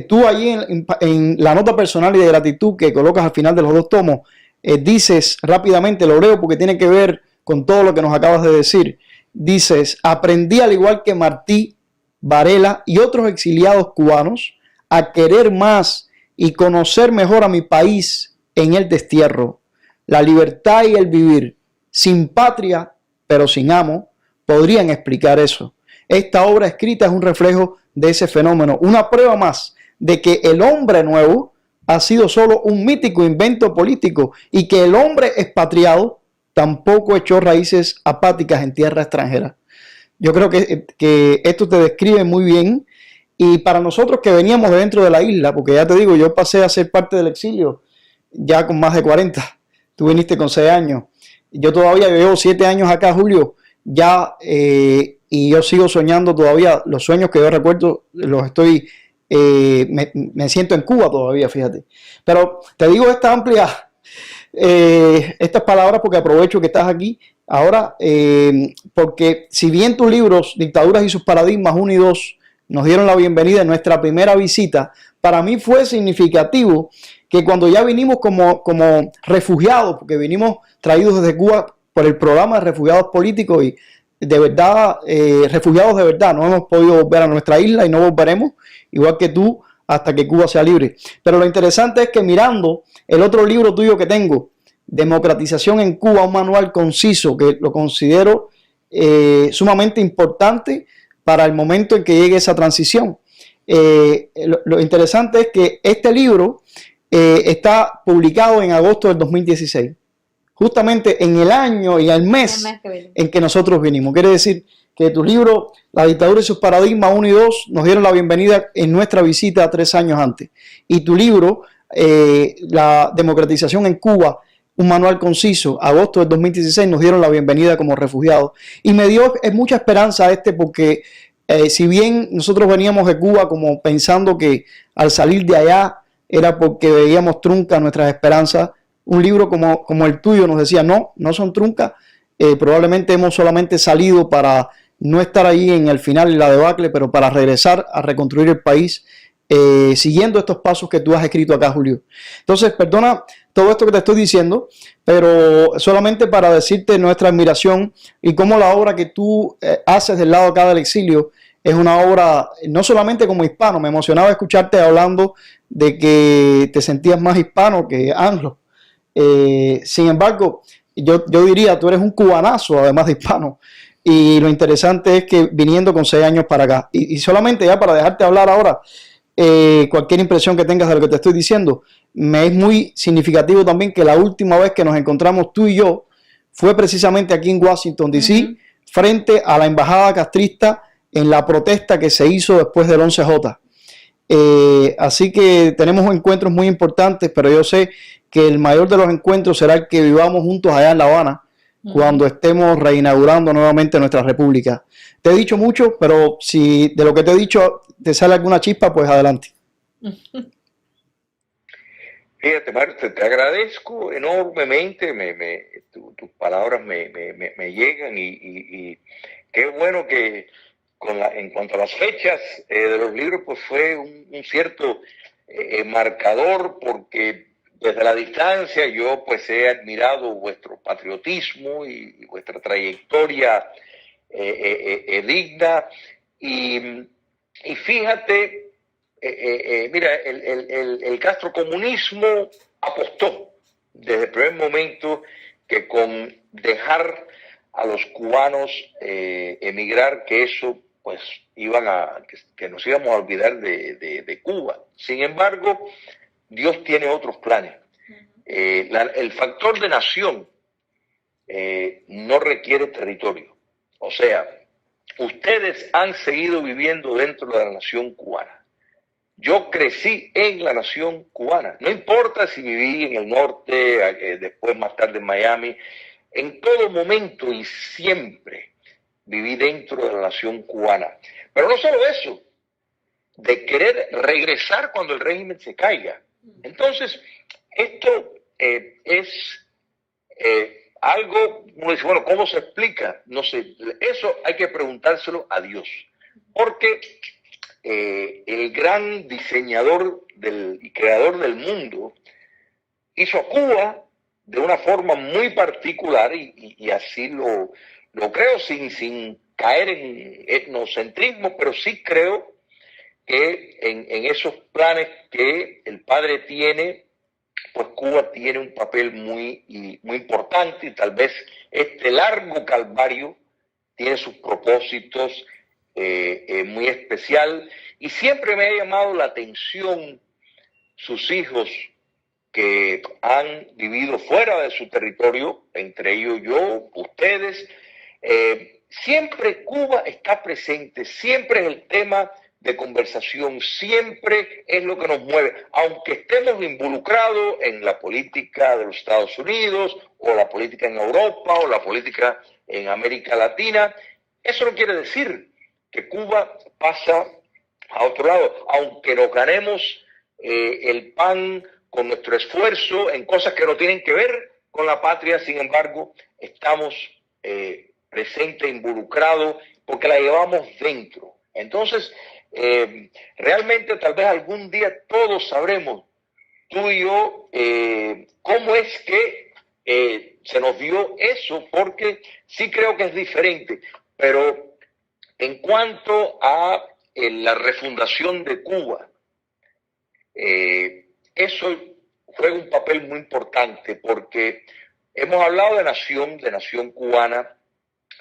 S3: tú allí en la nota personal y de gratitud que colocas al final de los dos tomos, dices rápidamente, lo leo porque tiene que ver con todo lo que nos acabas de decir. Dices, aprendí al igual que Martí, Varela y otros exiliados cubanos a querer más y conocer mejor a mi país en el destierro. La libertad y el vivir sin patria, pero sin amo, podrían explicar eso. Esta obra escrita es un reflejo de ese fenómeno, una prueba más de que el hombre nuevo ha sido solo un mítico invento político y que el hombre expatriado tampoco echó raíces apáticas en tierra extranjera. Yo creo que esto te describe muy bien, y para nosotros que veníamos de dentro de la isla, porque ya te digo, yo pasé a ser parte del exilio ya con más de 40, tú viniste con 6 años, yo todavía llevo 7 años acá, Julio, ya, y yo sigo soñando todavía, los sueños que yo recuerdo los estoy, me siento en Cuba todavía, fíjate. Pero te digo estas palabras porque aprovecho que estás aquí ahora, porque si bien tus libros, Dictaduras y sus Paradigmas 1 y 2, nos dieron la bienvenida en nuestra primera visita, para mí fue significativo que cuando ya vinimos como refugiados, porque vinimos traídos desde Cuba por el programa de refugiados políticos y de verdad, refugiados de verdad, no hemos podido volver a nuestra isla y no volveremos, igual que tú, hasta que Cuba sea libre. Pero lo interesante es que mirando el otro libro tuyo que tengo, Democratización en Cuba, un manual conciso, que lo considero sumamente importante para el momento en que llegue esa transición. Lo interesante es que este libro está publicado en agosto del 2016, justamente en el año y el mes en que nosotros vinimos. Quiere decir que tu libro, La dictadura y sus paradigmas 1 y 2, nos dieron la bienvenida en nuestra visita 3 años antes. Y tu libro, La democratización en Cuba, un manual conciso, agosto del 2016, nos dieron la bienvenida como refugiados. Y me dio mucha esperanza porque si bien nosotros veníamos de Cuba como pensando que al salir de allá era porque veíamos truncas nuestras esperanzas, un libro como el tuyo nos decía, no son truncas, probablemente hemos solamente salido para no estar ahí en el final y la debacle, pero para regresar a reconstruir el país, siguiendo estos pasos que tú has escrito acá, Julio. Entonces, perdona todo esto que te estoy diciendo, pero solamente para decirte nuestra admiración y cómo la obra que tú haces del lado acá del exilio es una obra, no solamente como hispano, me emocionaba escucharte hablando de que te sentías más hispano que anglo. Sin embargo, yo diría, tú eres un cubanazo, además de hispano. Y lo interesante es que viniendo con 6 años para acá, y solamente ya para dejarte hablar ahora, cualquier impresión que tengas de lo que te estoy diciendo, me es muy significativo también que la última vez que nos encontramos tú y yo fue precisamente aquí en Washington, D.C., frente a la embajada castrista en la protesta que se hizo después del 11J. Así que tenemos encuentros muy importantes, pero yo sé que el mayor de los encuentros será el que vivamos juntos allá en La Habana, cuando estemos reinaugurando nuevamente nuestra república. Te he dicho mucho, pero si de lo que te he dicho te sale alguna chispa, pues adelante.
S4: Fíjate, Mario, te agradezco enormemente, tus palabras me llegan y qué bueno que en cuanto a las fechas de los libros, pues fue un cierto marcador, porque desde la distancia yo pues he admirado vuestro patriotismo y vuestra trayectoria digna, y fíjate, mira, el castrocomunismo apostó desde el primer momento que con dejar a los cubanos emigrar, que eso pues que nos íbamos a olvidar de Cuba. Sin embargo, Dios tiene otros planes. El factor de nación no requiere territorio. O sea, ustedes han seguido viviendo dentro de la nación cubana. Yo crecí en la nación cubana. No importa si viví en el norte, después más tarde en Miami. En todo momento y siempre viví dentro de la nación cubana. Pero no solo eso, de querer regresar cuando el régimen se caiga. Entonces, esto es algo, uno dice, bueno, ¿cómo se explica? No sé, eso hay que preguntárselo a Dios. Porque el gran diseñador y creador del mundo, hizo a Cuba de una forma muy particular y así lo creo sin caer en etnocentrismo, pero sí creo que en esos planes que el padre tiene, pues Cuba tiene un papel muy importante y tal vez este largo calvario tiene sus propósitos muy especial y siempre me ha llamado la atención sus hijos que han vivido fuera de su territorio, entre ellos yo, ustedes, siempre Cuba está presente, siempre es el tema de conversación, siempre es lo que nos mueve, aunque estemos involucrados en la política de los Estados Unidos, o la política en Europa, o la política en América Latina, eso no quiere decir que Cuba pasa a otro lado, aunque nos ganemos el pan con nuestro esfuerzo en cosas que no tienen que ver con la patria, sin embargo, estamos presentes, involucrados, porque la llevamos dentro. Entonces, realmente tal vez algún día todos sabremos, tú y yo, cómo es que se nos dio eso, porque sí creo que es diferente, pero en cuanto a la refundación de Cuba, eso juega un papel muy importante porque hemos hablado de nación cubana,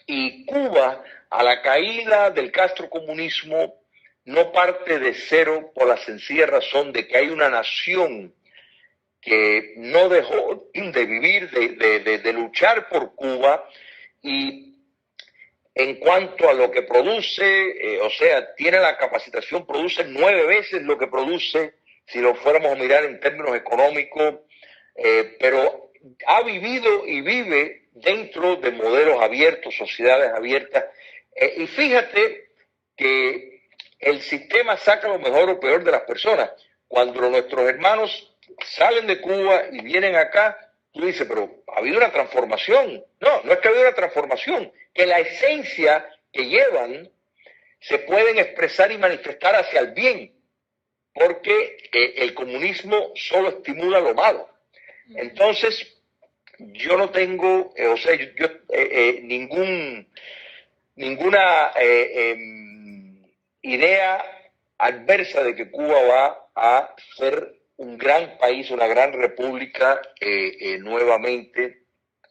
S4: y Cuba, a la caída del castrocomunismo, no parte de cero por la sencilla razón de que hay una nación que no dejó de vivir, de luchar por Cuba, y en cuanto a lo que produce, o sea, tiene la capacitación, produce 9 veces lo que produce, si lo fuéramos a mirar en términos económicos, pero ha vivido y vive dentro de modelos abiertos, sociedades abiertas, y fíjate que el sistema saca lo mejor o peor de las personas. Cuando nuestros hermanos salen de Cuba y vienen acá, tú dices, pero ha habido una transformación. No, no es que ha habido una transformación, que la esencia que llevan se pueden expresar y manifestar hacia el bien, porque el comunismo solo estimula lo malo. Entonces, yo no tengo, ninguna idea adversa de que Cuba va a ser un gran país, una gran república nuevamente,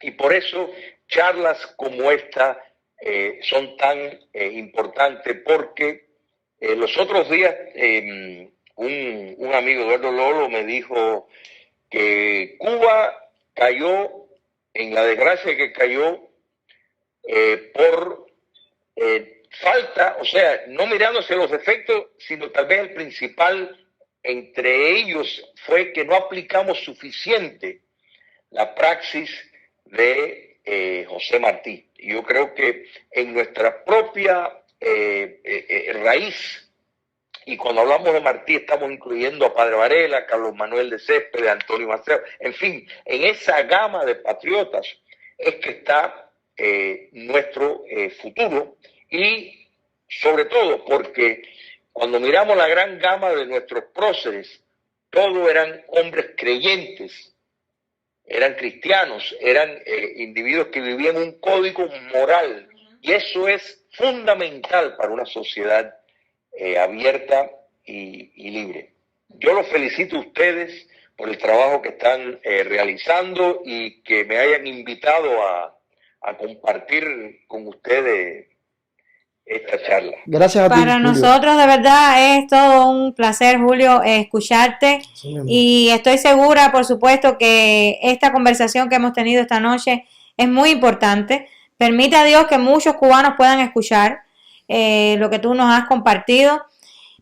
S4: y por eso charlas como esta son tan importantes, porque los otros días un amigo, Eduardo Lolo, me dijo que Cuba cayó en la desgracia que cayó por falta, o sea, no mirándose los efectos, sino tal vez el principal entre ellos fue que no aplicamos suficiente la praxis de José Martí. Yo creo que en nuestra propia raíz, y cuando hablamos de Martí estamos incluyendo a Padre Varela, Carlos Manuel de Céspedes, Antonio Maceo, en fin, en esa gama de patriotas es que está nuestro futuro, y sobre todo porque cuando miramos la gran gama de nuestros próceres, todos eran hombres creyentes, eran cristianos, eran individuos que vivían un código moral, y eso es fundamental para una sociedad abierta y libre. Yo los felicito a ustedes por el trabajo que están realizando y que me hayan invitado a compartir con ustedes esta charla.
S3: Gracias a ti,
S2: Para
S3: Julio.
S2: nosotros de verdad es todo un placer, Julio, escucharte, y estoy segura, por supuesto, que esta conversación que hemos tenido esta noche es muy importante. Permite a Dios que muchos cubanos puedan escuchar lo que tú nos has compartido,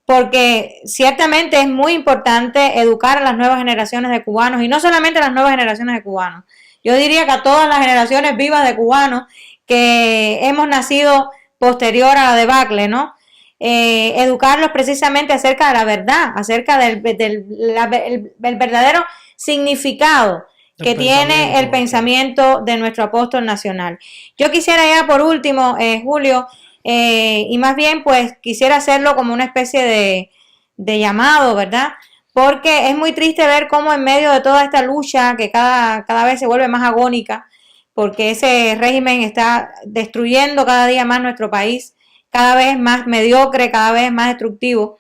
S2: porque ciertamente es muy importante educar a las nuevas generaciones de cubanos, y no solamente a las nuevas generaciones de cubanos, yo diría que a todas las generaciones vivas de cubanos que hemos nacido posterior a la debacle, ¿no? Educarlos precisamente acerca de la verdad, acerca del verdadero significado que tiene el pensamiento de nuestro apóstol nacional. Yo quisiera ya por último, Julio, y más bien pues quisiera hacerlo como una especie de llamado, ¿verdad? Porque es muy triste ver cómo en medio de toda esta lucha que cada vez se vuelve más agónica, porque ese régimen está destruyendo cada día más nuestro país, cada vez más mediocre, cada vez más destructivo.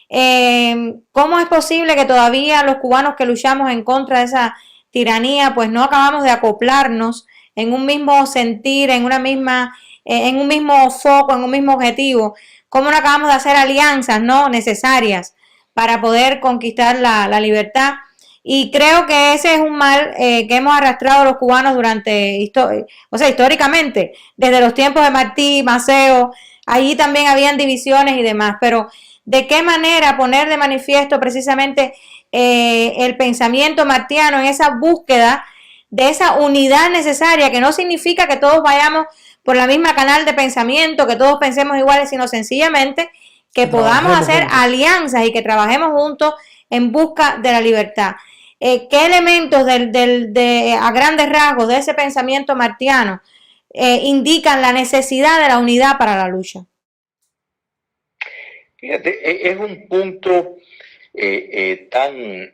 S2: ¿Cómo es posible que todavía los cubanos que luchamos en contra de esa tiranía, pues no acabamos de acoplarnos en un mismo sentir, en un mismo foco, en un mismo objetivo? ¿Cómo no acabamos de hacer alianzas, no necesarias para poder conquistar la libertad? Y creo que ese es un mal que hemos arrastrado los cubanos históricamente, desde los tiempos de Martí, Maceo, allí también habían divisiones y demás, pero ¿de qué manera poner de manifiesto precisamente el pensamiento martiano en esa búsqueda de esa unidad necesaria, que no significa que todos vayamos por la misma canal de pensamiento, que todos pensemos iguales, sino sencillamente que podamos hacer alianzas y que trabajemos juntos en busca de la libertad? ¿Qué elementos a grandes rasgos de ese pensamiento martiano indican la necesidad de la unidad para la lucha?
S4: Fíjate, es un punto tan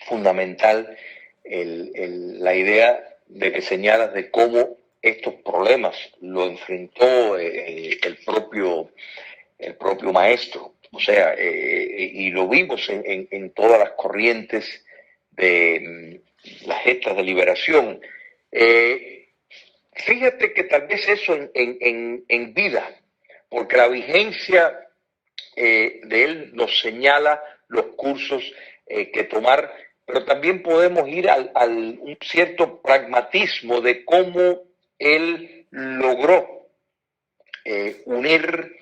S4: fundamental la idea de que señalas de cómo estos problemas lo enfrentó el propio maestro. O sea, y lo vimos en todas las corrientes de las gestas de liberación. Fíjate que tal vez eso en vida, porque la vigencia de él nos señala los cursos que tomar, pero también podemos ir al un cierto pragmatismo de cómo él logró unir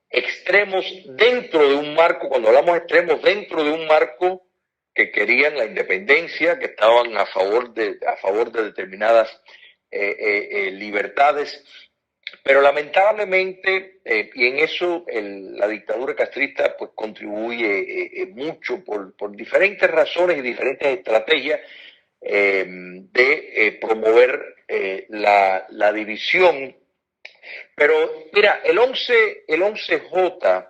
S4: extremos dentro de un marco. Cuando hablamos de extremos, dentro de un marco que querían la independencia, que estaban a favor de determinadas libertades, pero lamentablemente, y en eso la dictadura castrista pues contribuye mucho por diferentes razones y diferentes estrategias de promover la división. Pero mira, el 11J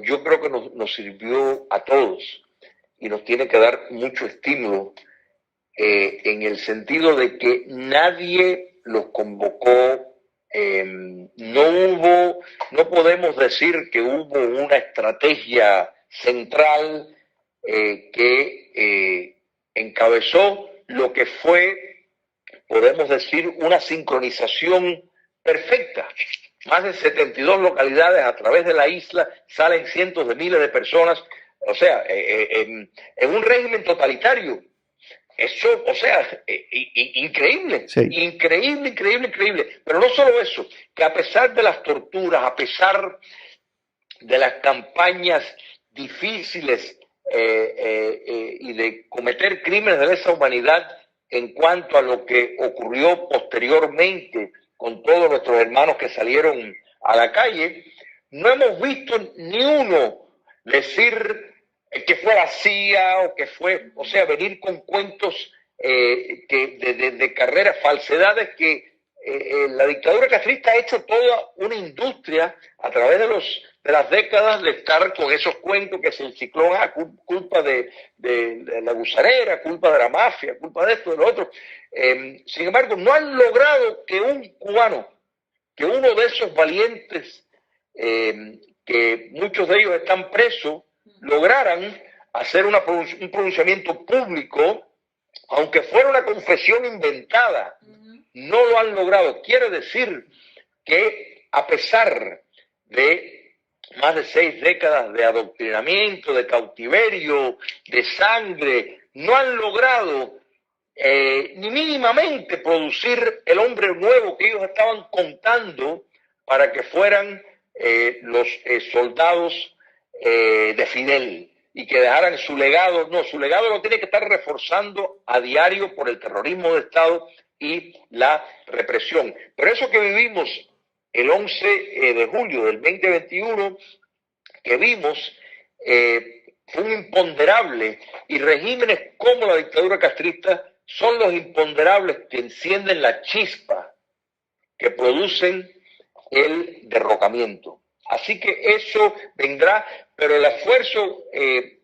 S4: yo creo que nos sirvió a todos y nos tiene que dar mucho estímulo en el sentido de que nadie los convocó. No podemos decir que hubo una estrategia central que encabezó lo que fue, podemos decir, una sincronización perfecta. Más de 72 localidades a través de la isla, salen cientos de miles de personas, o sea, en un régimen totalitario. Eso, o sea, increíble, sí. increíble. Pero no solo eso, que a pesar de las torturas, a pesar de las campañas difíciles y de cometer crímenes de lesa humanidad en cuanto a lo que ocurrió posteriormente con todos nuestros hermanos que salieron a la calle, no hemos visto ni uno decir que fue la CIA o que fue, o sea, venir con cuentos de carreras, falsedades que la dictadura castrista ha hecho toda una industria a través de las décadas de estar con esos cuentos que el ciclón, culpa de la gusarera, culpa de la mafia, culpa de esto, de lo otro. Sin embargo, no han logrado que un cubano, que uno de esos valientes, que muchos de ellos están presos, lograran hacer un pronunciamiento público, aunque fuera una confesión inventada. No lo han logrado. Quiere decir que a pesar de más de 6 décadas de adoctrinamiento, de cautiverio, de sangre, no han logrado ni mínimamente producir el hombre nuevo que ellos estaban contando para que fueran los soldados de Fidel y que dejaran su legado. No, su legado lo tiene que estar reforzando a diario por el terrorismo de Estado y la represión. Pero eso que vivimos el 11 de julio del 2021, que vimos, fue un imponderable, y regímenes como la dictadura castrista son los imponderables que encienden la chispa que producen el derrocamiento. Así que eso vendrá, pero el esfuerzo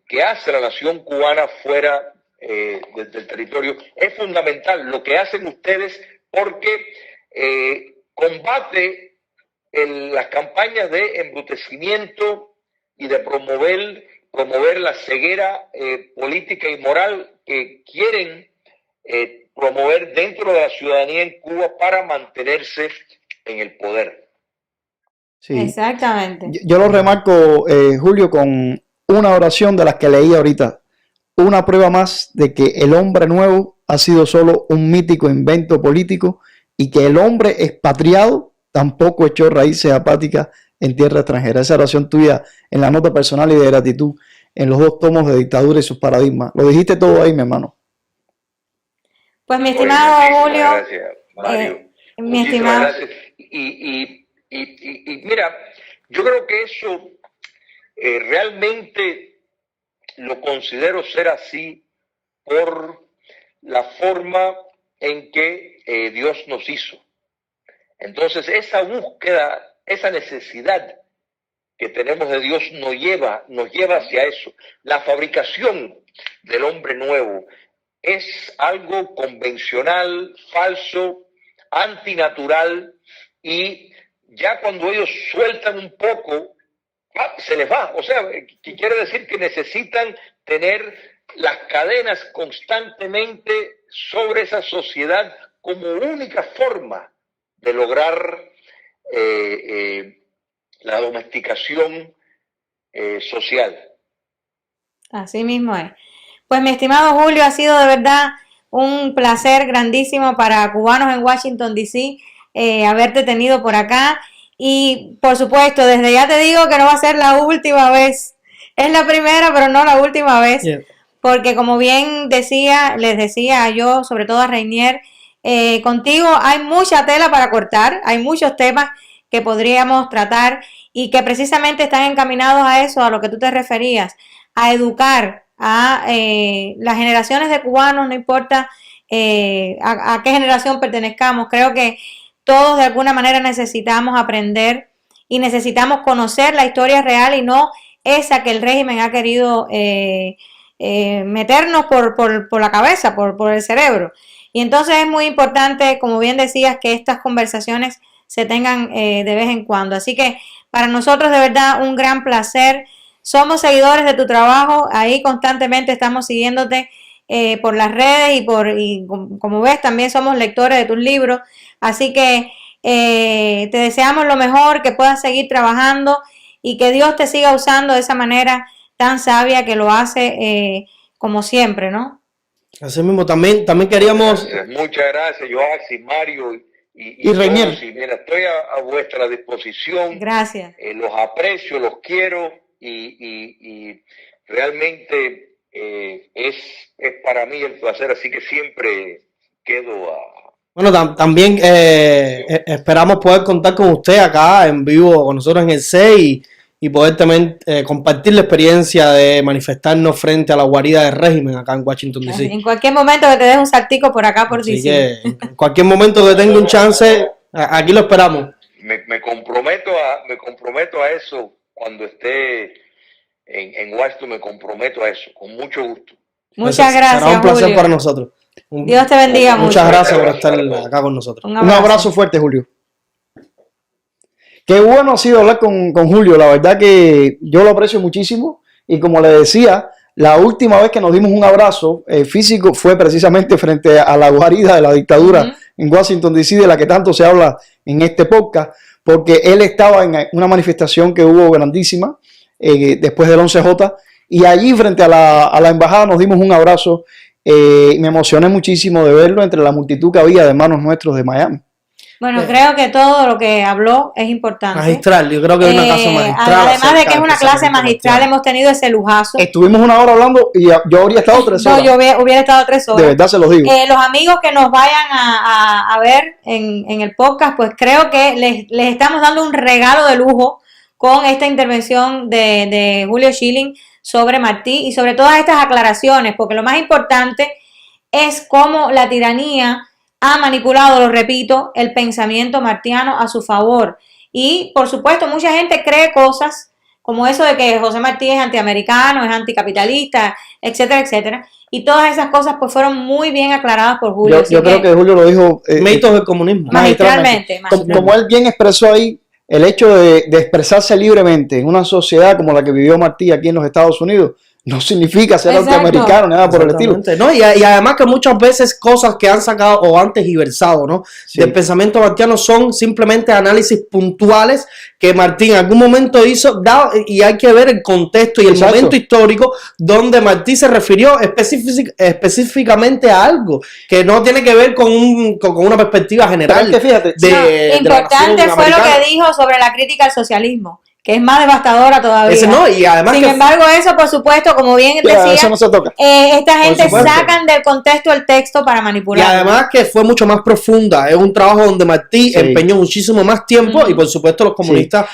S4: que hace la nación cubana fuera del territorio es fundamental, lo que hacen ustedes, porque combate las campañas de embrutecimiento y de promover la ceguera política y moral que quieren promover dentro de la ciudadanía en Cuba para mantenerse en el poder.
S3: Sí.
S2: Exactamente.
S3: Yo lo remarco, Julio, con una oración de las que leí ahorita. Una prueba más de que el hombre nuevo ha sido solo un mítico invento político y que el hombre expatriado tampoco echó raíces apáticas en tierra extranjera. Esa oración tuya en la nota personal y de gratitud en los 2 tomos de Dictadura y sus paradigmas. Lo dijiste todo ahí, mi hermano.
S2: Pues mi estimado Julio,
S4: gracias, Mario.
S2: mi estimado.
S4: Gracias. Y mira, yo creo que eso realmente lo considero ser así por la forma en que Dios nos hizo. Entonces, esa búsqueda, esa necesidad que tenemos de Dios nos lleva hacia eso. La fabricación del hombre nuevo es algo convencional, falso, antinatural, y ya cuando ellos sueltan un poco, se les va. O sea, que quiere decir que necesitan tener las cadenas constantemente sobre esa sociedad como única forma de lograr la domesticación social.
S2: Así mismo es. Pues mi estimado Julio, ha sido de verdad un placer grandísimo para cubanos en Washington, D.C. Haberte tenido por acá. Y por supuesto, desde ya te digo que no va a ser la última vez. Es la primera, pero no la última vez. Yeah. Porque como bien les decía yo, sobre todo a Reinier, contigo hay mucha tela para cortar, hay muchos temas que podríamos tratar y que precisamente están encaminados a eso, a lo que tú te referías, a educar a las generaciones de cubanos, no importa a qué generación pertenezcamos. Creo que todos de alguna manera necesitamos aprender y necesitamos conocer la historia real y no esa que el régimen ha querido meternos por la cabeza, por el cerebro. Y entonces es muy importante, como bien decías, que estas conversaciones se tengan de vez en cuando. Así que para nosotros de verdad un gran placer. Somos seguidores de tu trabajo, ahí constantemente estamos siguiéndote por las redes y como ves también somos lectores de tus libros. Así que te deseamos lo mejor, que puedas seguir trabajando y que Dios te siga usando de esa manera tan sabia que lo hace como siempre, ¿no?
S1: Así mismo, también queríamos...
S4: Muchas gracias, Joaxi, Mario y
S3: Reinier.
S4: Mira, estoy a vuestra disposición.
S2: Gracias.
S4: Los aprecio, los quiero y realmente es para mí el placer, así que siempre quedo a...
S1: Bueno, también esperamos poder contar con usted acá en vivo con nosotros en el CEI y poder también compartir la experiencia de manifestarnos frente a la guarida del régimen acá en Washington, D.C.
S2: En cualquier momento que te des un saltico por acá por D.C.
S1: En cualquier momento que tenga un chance, aquí lo esperamos.
S4: Me comprometo a eso cuando esté en Washington, me comprometo a eso, con mucho gusto.
S2: Muchas gracias,
S1: será un placer
S2: Julio.
S1: para nosotros.
S2: Dios te bendiga mucho.
S1: Muchas gracias por estar acá con nosotros.
S3: Un abrazo fuerte, Julio. Qué bueno ha sido hablar con Julio, la verdad que yo lo aprecio muchísimo y como le decía, la última vez que nos dimos un abrazo físico fue precisamente frente a la guarida de la dictadura en Washington, D.C., de la que tanto se habla en este podcast, porque él estaba en una manifestación que hubo grandísima después del 11J y allí frente a la embajada nos dimos un abrazo. Me emocioné muchísimo de verlo entre la multitud que había de hermanos nuestros de Miami.
S2: Bueno, creo que todo lo que habló es importante.
S1: Magistral, yo creo que es una clase magistral.
S2: Además de que es una clase magistral, hemos tenido ese lujazo.
S3: Estuvimos una hora hablando y yo habría estado 3 horas.
S2: No, yo hubiera estado 3 horas.
S3: De verdad se los digo.
S2: Los amigos que nos vayan a ver en el podcast, pues creo que les estamos dando un regalo de lujo con esta intervención de Julio Schilling sobre Martí y sobre todas estas aclaraciones, porque lo más importante es cómo la tiranía ha manipulado, lo repito, el pensamiento martiano a su favor. Y, por supuesto, mucha gente cree cosas como eso de que José Martí es antiamericano, es anticapitalista, etcétera, etcétera. Y todas esas cosas pues fueron muy bien aclaradas por Julio.
S3: Yo creo que Julio lo dijo
S1: mitos del comunismo.
S2: Magistralmente.
S3: Como él bien expresó ahí, el hecho de expresarse libremente en una sociedad como la que vivió Martí aquí en los Estados Unidos no significa ser antiamericano, nada por el estilo.
S1: ¿No? Y además que muchas veces cosas que han sacado o han tergiversado, ¿no?
S3: Sí.
S1: Del pensamiento martiano son simplemente análisis puntuales que Martí en algún momento hizo, y hay que ver el contexto y el
S3: Exacto.
S1: momento histórico donde Martí se refirió específicamente a algo que no tiene que ver con una perspectiva general.
S3: Pero es que fíjate,
S2: importante fue lo que dijo sobre la crítica al socialismo, que es más devastadora todavía.
S1: Ese no, y además
S2: Sin embargo, eso, por supuesto, como bien decía,
S3: eso no se toca.
S2: Esta gente
S1: supuesto.
S2: sacan del contexto el texto para
S1: Y
S2: manipular.
S1: además que fue mucho más profunda. Es un trabajo donde Martí
S3: Sí.
S1: empeñó muchísimo más tiempo y por supuesto los comunistas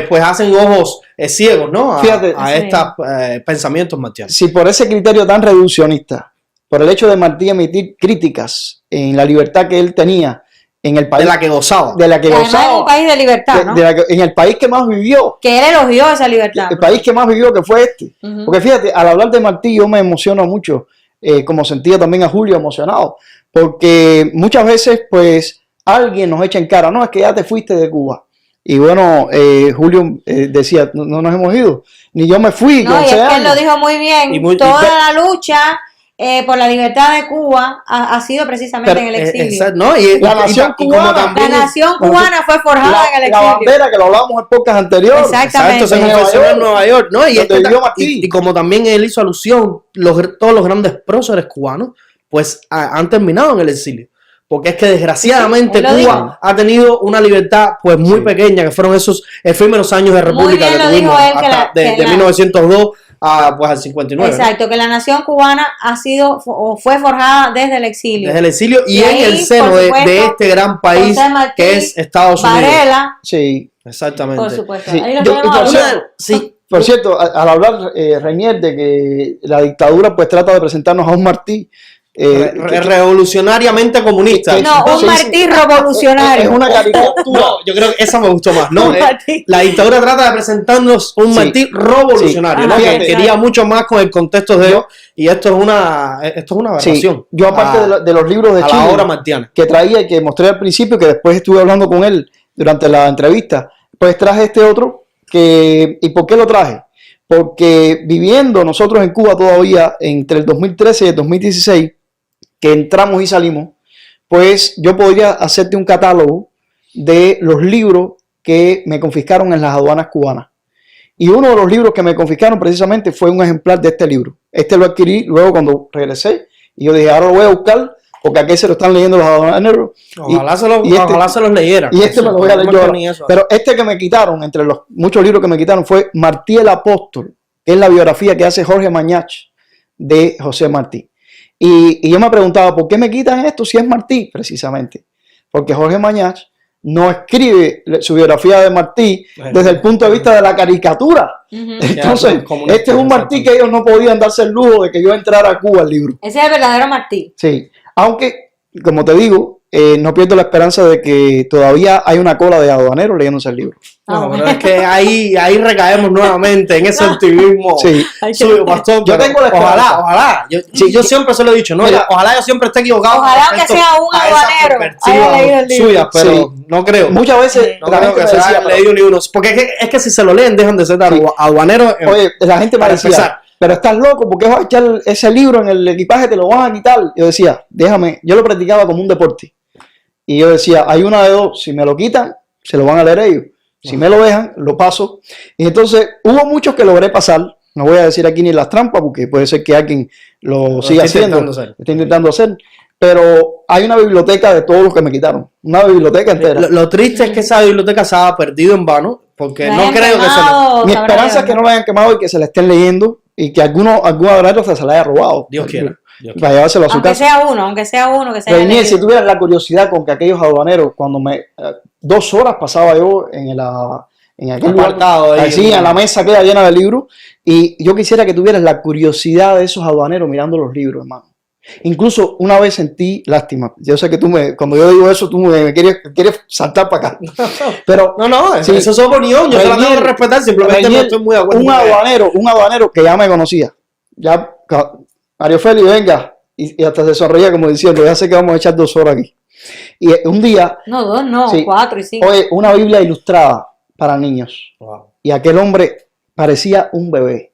S1: pues hacen ojos ciegos, ¿no?
S3: Fíjate.
S1: A estos pensamientos martianos.
S3: Si por ese criterio tan reduccionista, por el hecho de Martí emitir críticas en la libertad que él tenía en el país,
S1: De la que gozaba.
S3: de la que
S2: Y además
S3: gozaba,
S2: en un país de libertad, ¿no?
S3: en el país que más vivió,
S2: Que él elogió esa libertad.
S3: el país que más vivió que fue este.
S2: Ujú.
S3: Porque fíjate, al hablar de Martí yo me emociono mucho, como sentía también a Julio emocionado, porque muchas veces pues alguien nos echa en cara, no, es que ya te fuiste de Cuba. Y bueno, Julio decía, no nos hemos ido, ni yo me fui.
S2: No, y es
S3: 11
S2: que él lo
S3: años.
S2: dijo muy bien. Toda la lucha por la libertad de Cuba ha sido precisamente en el exilio.
S1: No, y
S3: La nación cubana.
S2: La nación cubana fue forjada en el
S3: La
S2: exilio.
S3: bandera que lo hablábamos en podcast anteriores.
S2: Exactamente.
S1: Exacto, se
S3: En
S1: confesionó
S3: Nueva
S1: en Nueva York, ¿no?
S3: donde vivió Martí.
S1: Y como también él hizo alusión, todos los grandes próceres cubanos, pues han terminado en el exilio. Porque es que desgraciadamente
S2: él lo
S1: Cuba
S2: dijo.
S1: ha tenido una libertad pues muy pequeña, que fueron esos efímeros años de república
S2: bien
S1: que
S2: lo dijo
S1: tuvimos
S2: él, que
S1: hasta de 1902 pues al 59. ¿no?
S2: Exacto, que la nación cubana ha sido o fue forjada desde el exilio.
S1: Desde el exilio y en
S2: ahí,
S1: el seno
S2: por supuesto,
S1: de este gran país
S2: José Martí,
S1: que es Estados Unidos.
S2: Varela,
S3: Sí.
S1: Exactamente.
S2: por supuesto.
S3: Sí.
S2: Ahí lo
S3: Yo-
S2: tenemos
S3: yo-
S2: hablando.
S1: Sí.
S3: Por cierto, al hablar, Reinier, de que la dictadura pues trata de presentarnos a un Martí,
S1: Revolucionariamente comunista.
S2: No, un
S3: Sí,
S2: Martí
S3: es
S2: revolucionario.
S3: una caricatura.
S1: No, yo creo que esa me gustó más. No,
S2: Un Martí.
S1: la dictadura trata de presentarnos un
S3: Sí.
S1: Martí revolucionario,
S2: Sí.
S1: ¿no?
S2: Ajá,
S1: Que
S2: exacto.
S1: quería mucho más con el contexto de ellos, y esto es una
S3: Sí,
S1: aberración.
S3: yo aparte de los libros de
S1: a
S3: Chile
S1: la obra martiana.
S3: que traía y que mostré al principio, que después estuve hablando con él durante la entrevista, pues traje este otro. ¿Y por qué lo traje? Porque viviendo nosotros en Cuba todavía entre el 2013 y el 2016, que entramos y salimos, pues yo podría hacerte un catálogo de los libros que me confiscaron en las aduanas cubanas. Y uno de los libros que me confiscaron precisamente fue un ejemplar de este libro. Este lo adquirí luego cuando regresé y yo dije, ahora lo voy a buscar porque aquí se lo están leyendo los aduaneros.
S1: Ojalá se los leyeran.
S3: Y este me lo voy a leer yo ahora.
S1: Ni eso.
S3: Pero este que me quitaron, entre los muchos libros que me quitaron, fue Martí el Apóstol, que es la biografía que hace Jorge Mañach de José Martí. Y yo me preguntaba, ¿por qué me quitan esto si es Martí? Precisamente, porque Jorge Mañach no escribe su biografía de Martí desde el punto de vista de la caricatura.
S2: Ujú.
S3: Entonces,
S1: comunista,
S3: este es un Martí que ellos no podían darse el lujo de que yo entrara a Cuba al libro.
S2: Ese es el verdadero Martí.
S3: Sí, aunque, como te digo, no pierdo la esperanza de que todavía hay una cola de aduaneros leyéndose el libro.
S1: No, pero es que ahí recaemos nuevamente en ese optimismo
S3: Sí.
S1: suyo, pastor.
S3: Yo
S1: pero
S3: tengo la esperanza.
S1: ojalá. Yo siempre se lo he dicho, ¿no?
S3: Mira,
S1: ojalá yo siempre esté equivocado.
S2: Ojalá
S1: con
S2: que
S1: respecto
S2: sea un
S1: a esas
S2: aduanero
S1: perspectivas
S2: haya leído el libro.
S1: suyas, pero
S3: Sí.
S1: no creo.
S3: Muchas veces
S2: Sí.
S1: No
S3: la
S1: creo
S3: gente
S1: que
S3: me
S1: se
S3: decía,
S1: hayan leído ni uno. Porque es que si se lo leen, dejan de ser aduaneros.
S3: oye, la gente me
S1: para
S3: decía,
S1: empezar.
S3: pero estás loco, ¿por qué vas a echar ese libro en el equipaje? Te lo van a quitar. Yo decía, déjame, yo lo practicaba como un deporte. Y yo decía, hay una de dos, si me lo quitan, se lo van a leer ellos. Si me lo dejan, lo paso. Y entonces hubo muchos que logré pasar. No voy a decir aquí ni las trampas, porque puede ser que alguien lo siga
S1: está
S3: haciendo.
S1: intentando hacer.
S3: Está intentando hacer. Pero hay una biblioteca de todos los que me quitaron. Una biblioteca entera.
S1: Lo triste es que esa biblioteca se ha perdido en vano, porque
S2: La
S1: no
S2: hayan
S1: creo que se lo...
S2: quemado,
S3: Mi
S2: sabrá
S3: esperanza es
S2: Dios,
S3: que no lo hayan quemado y que se la estén leyendo y que algún aduanero se la haya robado.
S1: Dios quiera. Dios quiera.
S3: Para llevárselo a su
S2: Aunque
S3: casa.
S2: sea uno que sea
S3: Reinier, si tuvieras la curiosidad con que aquellos aduaneros, cuando 2 horas pasaba yo en aquel lugar,
S1: Apartado ahí,
S3: así, en la mesa queda llena de libros, y yo quisiera que tuvieras la curiosidad de esos aduaneros mirando los libros, hermano. Incluso una vez sentí lástima. Yo sé que cuando yo digo eso, tú me quieres saltar para acá. Pero
S1: no,
S3: sí,
S1: eso es su opinión, yo te la tengo que respetar, simplemente no estoy muy de acuerdo.
S3: Un habanero que ya me conocía. Ya, Mario Félix, venga. Y hasta se sonreía como diciendo, ya sé que vamos a echar 2 horas aquí. Y un día...
S2: No, 2 no,
S3: sí,
S2: 4 y 5.
S3: Oye, una Biblia ilustrada para niños.
S1: Wow.
S3: Y aquel hombre parecía un bebé.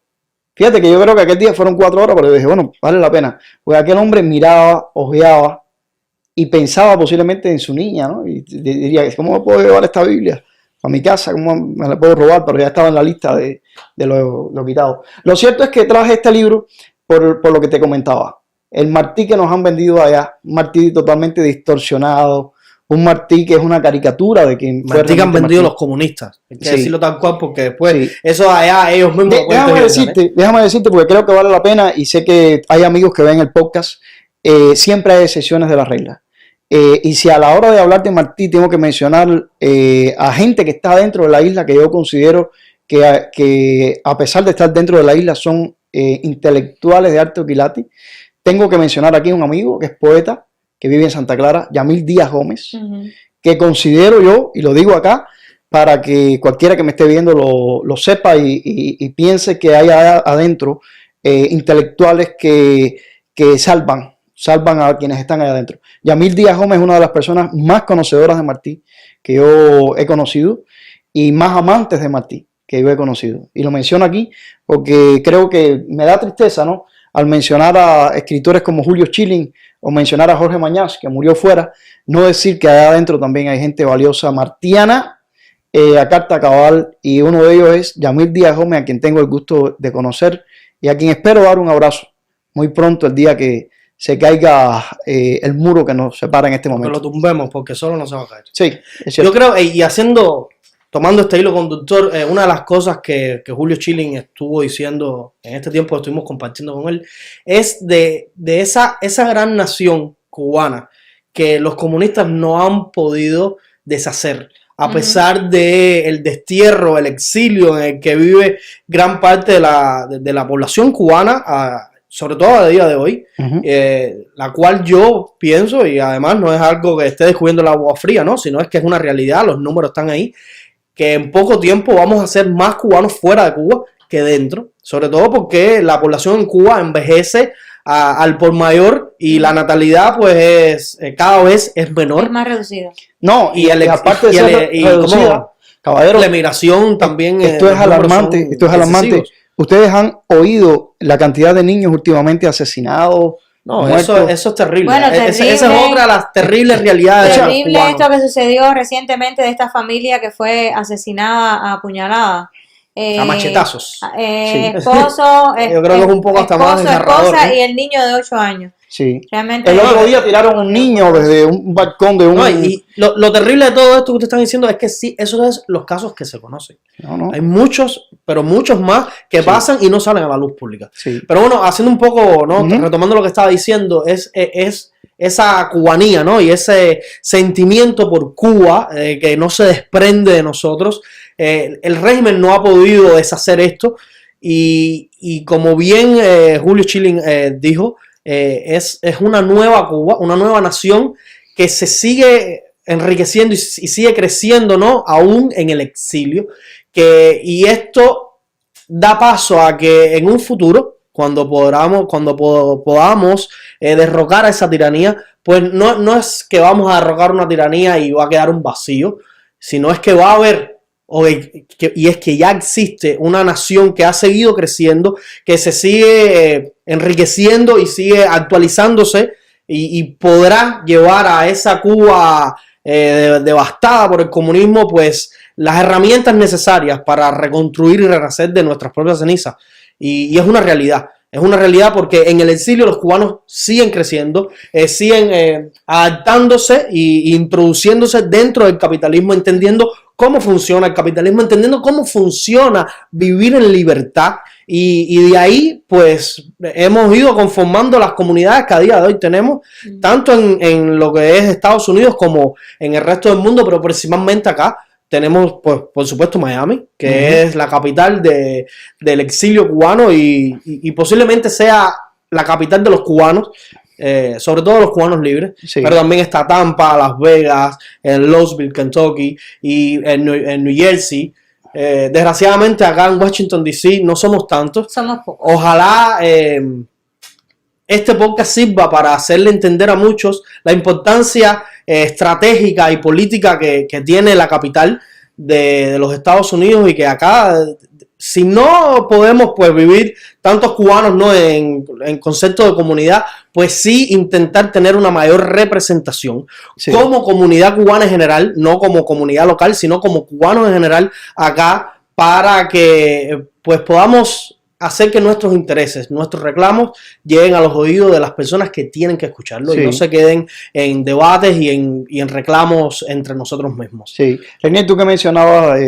S3: Fíjate que yo creo que aquel día fueron 4 horas, pero yo dije, bueno, vale la pena. Porque aquel hombre miraba, ojeaba y pensaba posiblemente en su niña, ¿no? Y diría, ¿cómo me puedo llevar esta Biblia a mi casa? ¿Cómo me la puedo robar? Pero ya estaba en la lista de lo quitado. Lo cierto es que traje este libro por lo que te comentaba. El Martí que nos han vendido allá, un Martí totalmente distorsionado, un Martí que es una caricatura de quien fue
S1: Martí que han vendido
S3: Martí.
S1: Los comunistas. Hay que
S3: Sí.
S1: decirlo tal cual porque después
S3: Sí.
S1: eso allá ellos mismos lo pueden tergiversar,
S3: Déjame decirte porque creo que vale la pena y sé que hay amigos que ven el podcast. Siempre hay excepciones de la regla. Y si a la hora de hablar de Martí tengo que mencionar a gente que está dentro de la isla que yo considero que a pesar de estar dentro de la isla son intelectuales de arte quilate, tengo que mencionar aquí a un amigo que es poeta, que vive en Santa Clara, Yamil Díaz Gómez, que considero yo, y lo digo acá, para que cualquiera que me esté viendo lo sepa y piense que hay adentro intelectuales que salvan a quienes están allá adentro. Yamil Díaz Gómez es una de las personas más conocedoras de Martí que yo he conocido y más amantes de Martí que yo he conocido. Y lo menciono aquí porque creo que me da tristeza, ¿no?, al mencionar a escritores como Julio Schilling o mencionar a Jorge Mañas, que murió fuera, no decir que allá adentro también hay gente valiosa martiana, a carta cabal, y uno de ellos es Yamil Díaz Gómez, a quien tengo el gusto de conocer y a quien espero dar un abrazo muy pronto el día que se caiga el muro que nos separa en este momento.
S1: que lo tumbemos porque solo no se va a caer.
S3: Sí, es cierto.
S1: Yo creo, y tomando este hilo conductor, una de las cosas que Julio Schilling estuvo diciendo en este tiempo que estuvimos compartiendo con él, es de esa gran nación cubana que los comunistas no han podido deshacer, a pesar del destierro, el exilio en el que vive gran parte de la población cubana, sobre todo a día de hoy, la cual yo pienso, y además no es algo que esté descubriendo el agua fría, ¿no?, sino es que es una realidad, los números están ahí, que en poco tiempo vamos a ser más cubanos fuera de Cuba que dentro, sobre todo porque la población en Cuba envejece al por mayor y la natalidad pues cada vez es menor.
S2: Es más reducido.
S3: No, y aparte de ser reducida, caballero,
S1: la emigración también.
S3: Esto es alarmante,
S1: excesivos.
S3: Ustedes han oído la cantidad de niños últimamente asesinados.
S1: No,
S3: muertos.
S1: eso es terrible.
S2: Bueno,
S1: Esa es otra de las terribles realidades.
S2: Terrible esto que sucedió recientemente de esta familia que fue asesinada a puñalada.
S1: A machetazos.
S2: Esposo,
S1: yo creo que es un poco hasta más desgarrador,
S2: esposa y el niño de 8 años.
S3: Sí.
S2: Realmente
S3: el otro día tiraron a un niño desde un balcón de un...
S1: No, y lo terrible de todo esto que ustedes están diciendo es que sí, esos son los casos que se conocen.
S3: No.
S1: Hay muchos, pero muchos más que pasan y no salen a la luz pública.
S3: Sí.
S1: Pero bueno, haciendo un poco, ¿no? Retomando lo que estaba diciendo, es esa cubanía, ¿no? Y ese sentimiento por Cuba que no se desprende de nosotros. El régimen no ha podido deshacer esto y como bien Julio Schilling dijo, es una nueva Cuba, una nueva nación que se sigue enriqueciendo y sigue creciendo, ¿no?, aún en el exilio, y esto da paso a que en un futuro, cuando podamos derrocar a esa tiranía, pues no es que vamos a derrocar una tiranía y va a quedar un vacío, sino es que va a haber, y es que ya existe una nación que ha seguido creciendo, que se sigue enriqueciendo y sigue actualizándose y podrá llevar a esa Cuba devastada por el comunismo pues las herramientas necesarias para reconstruir y renacer de nuestras propias cenizas. Y es una realidad. Es una realidad porque en el exilio los cubanos siguen creciendo, siguen adaptándose e introduciéndose dentro del capitalismo, entendiendo cómo funciona el capitalismo, entendiendo cómo funciona vivir en libertad. Y de ahí, pues, hemos ido conformando las comunidades que a día de hoy tenemos, tanto en lo que es Estados Unidos como en el resto del mundo, pero principalmente acá. Tenemos, pues, por supuesto, Miami, que es la capital del exilio cubano y posiblemente sea la capital de los cubanos, sobre todo los cubanos libres,
S3: Sí.
S1: pero también está Tampa, Las Vegas, en Louisville, Kentucky y en New Jersey. Desgraciadamente acá en Washington DC no somos tantos.
S2: Somos pocos.
S1: Ojalá este podcast sirva para hacerle entender a muchos la importancia estratégica y política que tiene la capital de los Estados Unidos, y que acá, si no podemos pues vivir tantos cubanos, ¿no?, en concepto de comunidad, pues sí intentar tener una mayor representación como comunidad cubana en general, no como comunidad local, sino como cubanos en general acá, para que pues podamos hacer que nuestros intereses, nuestros reclamos lleguen a los oídos de las personas que tienen que escucharlo, y no se queden en debates y en reclamos entre nosotros mismos.
S3: Sí, Reinier, tú que mencionabas,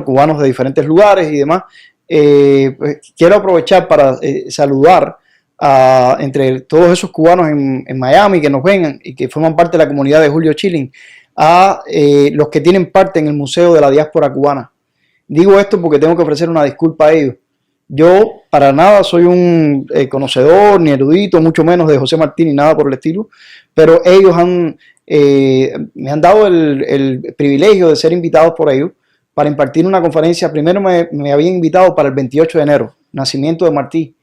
S3: cubanos de diferentes lugares y demás, pues, quiero aprovechar para saludar entre todos esos cubanos en Miami que nos ven y que forman parte de la comunidad de Julio Chilling, a los que tienen parte en el Museo de la Diáspora Cubana. Digo esto porque tengo que ofrecer una disculpa a ellos. Yo para nada soy un conocedor ni erudito, mucho menos de José Martí ni nada por el estilo, pero ellos me han dado el privilegio de ser invitados por ellos para impartir una conferencia. Primero me habían invitado para el 28 de enero, nacimiento de Martí,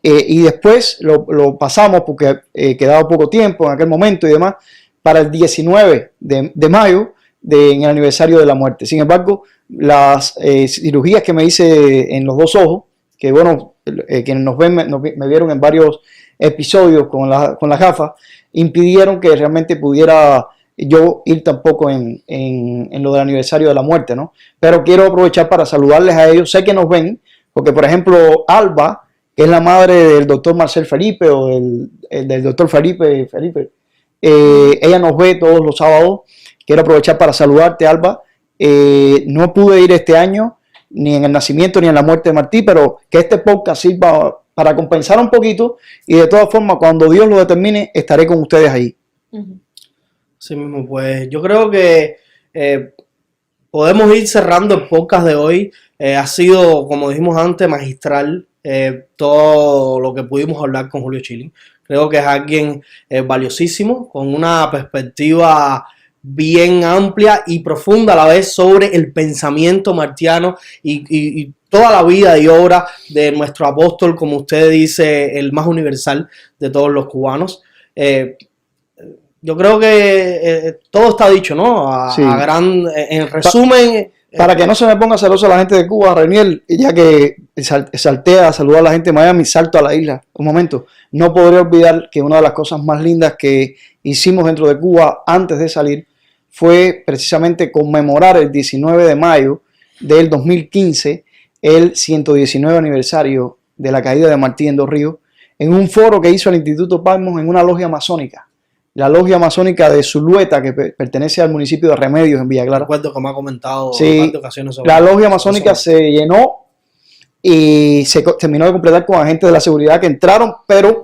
S3: y después lo pasamos porque quedaba poco tiempo en aquel momento y demás, para el 19 de mayo, en el aniversario de la muerte. Sin embargo, las cirugías que me hice en los dos ojos, que bueno, quienes nos ven me vieron en varios episodios con las gafas, impidieron que realmente pudiera yo ir tampoco en lo del aniversario de la muerte, ¿no? Pero quiero aprovechar para saludarles a ellos. Sé que nos ven, porque por ejemplo Alba, que es la madre del doctor Marcel Felipe, o del doctor Felipe, ella nos ve todos los sábados. Quiero aprovechar para saludarte, Alba. No pude ir este año, ni en el nacimiento ni en la muerte de Martí, pero que este podcast sirva para compensar un poquito, y de todas formas, cuando Dios lo determine, estaré con ustedes ahí.
S1: Sí mismo, pues yo creo que podemos ir cerrando el podcast de hoy. Ha sido, como dijimos antes, magistral todo lo que pudimos hablar con Julio Chilling. Creo que es alguien valiosísimo, con una perspectiva bien amplia y profunda a la vez sobre el pensamiento martiano y toda la vida y obra de nuestro apóstol, como usted dice, el más universal de todos los cubanos. Yo creo que todo está dicho, ¿no? En resumen.
S3: Para que no se me ponga celoso la gente de Cuba, Reinier, ya que salté a saludar a la gente de Miami, salto a la isla. Un momento, no podré olvidar que una de las cosas más lindas que hicimos dentro de Cuba antes de salir fue precisamente conmemorar el 19 de mayo del 2015, el 119 aniversario de la caída de Martí en Dos Ríos, en un foro que hizo el Instituto Palmos en una logia masónica. La logia masónica de Zulueta, que pertenece al municipio de Remedios, en Villa Clara.
S1: Recuerdo que me ha comentado
S3: en
S1: varias ocasiones sobre
S3: la logia masónica se llenó y se terminó de completar con agentes de la seguridad que entraron, pero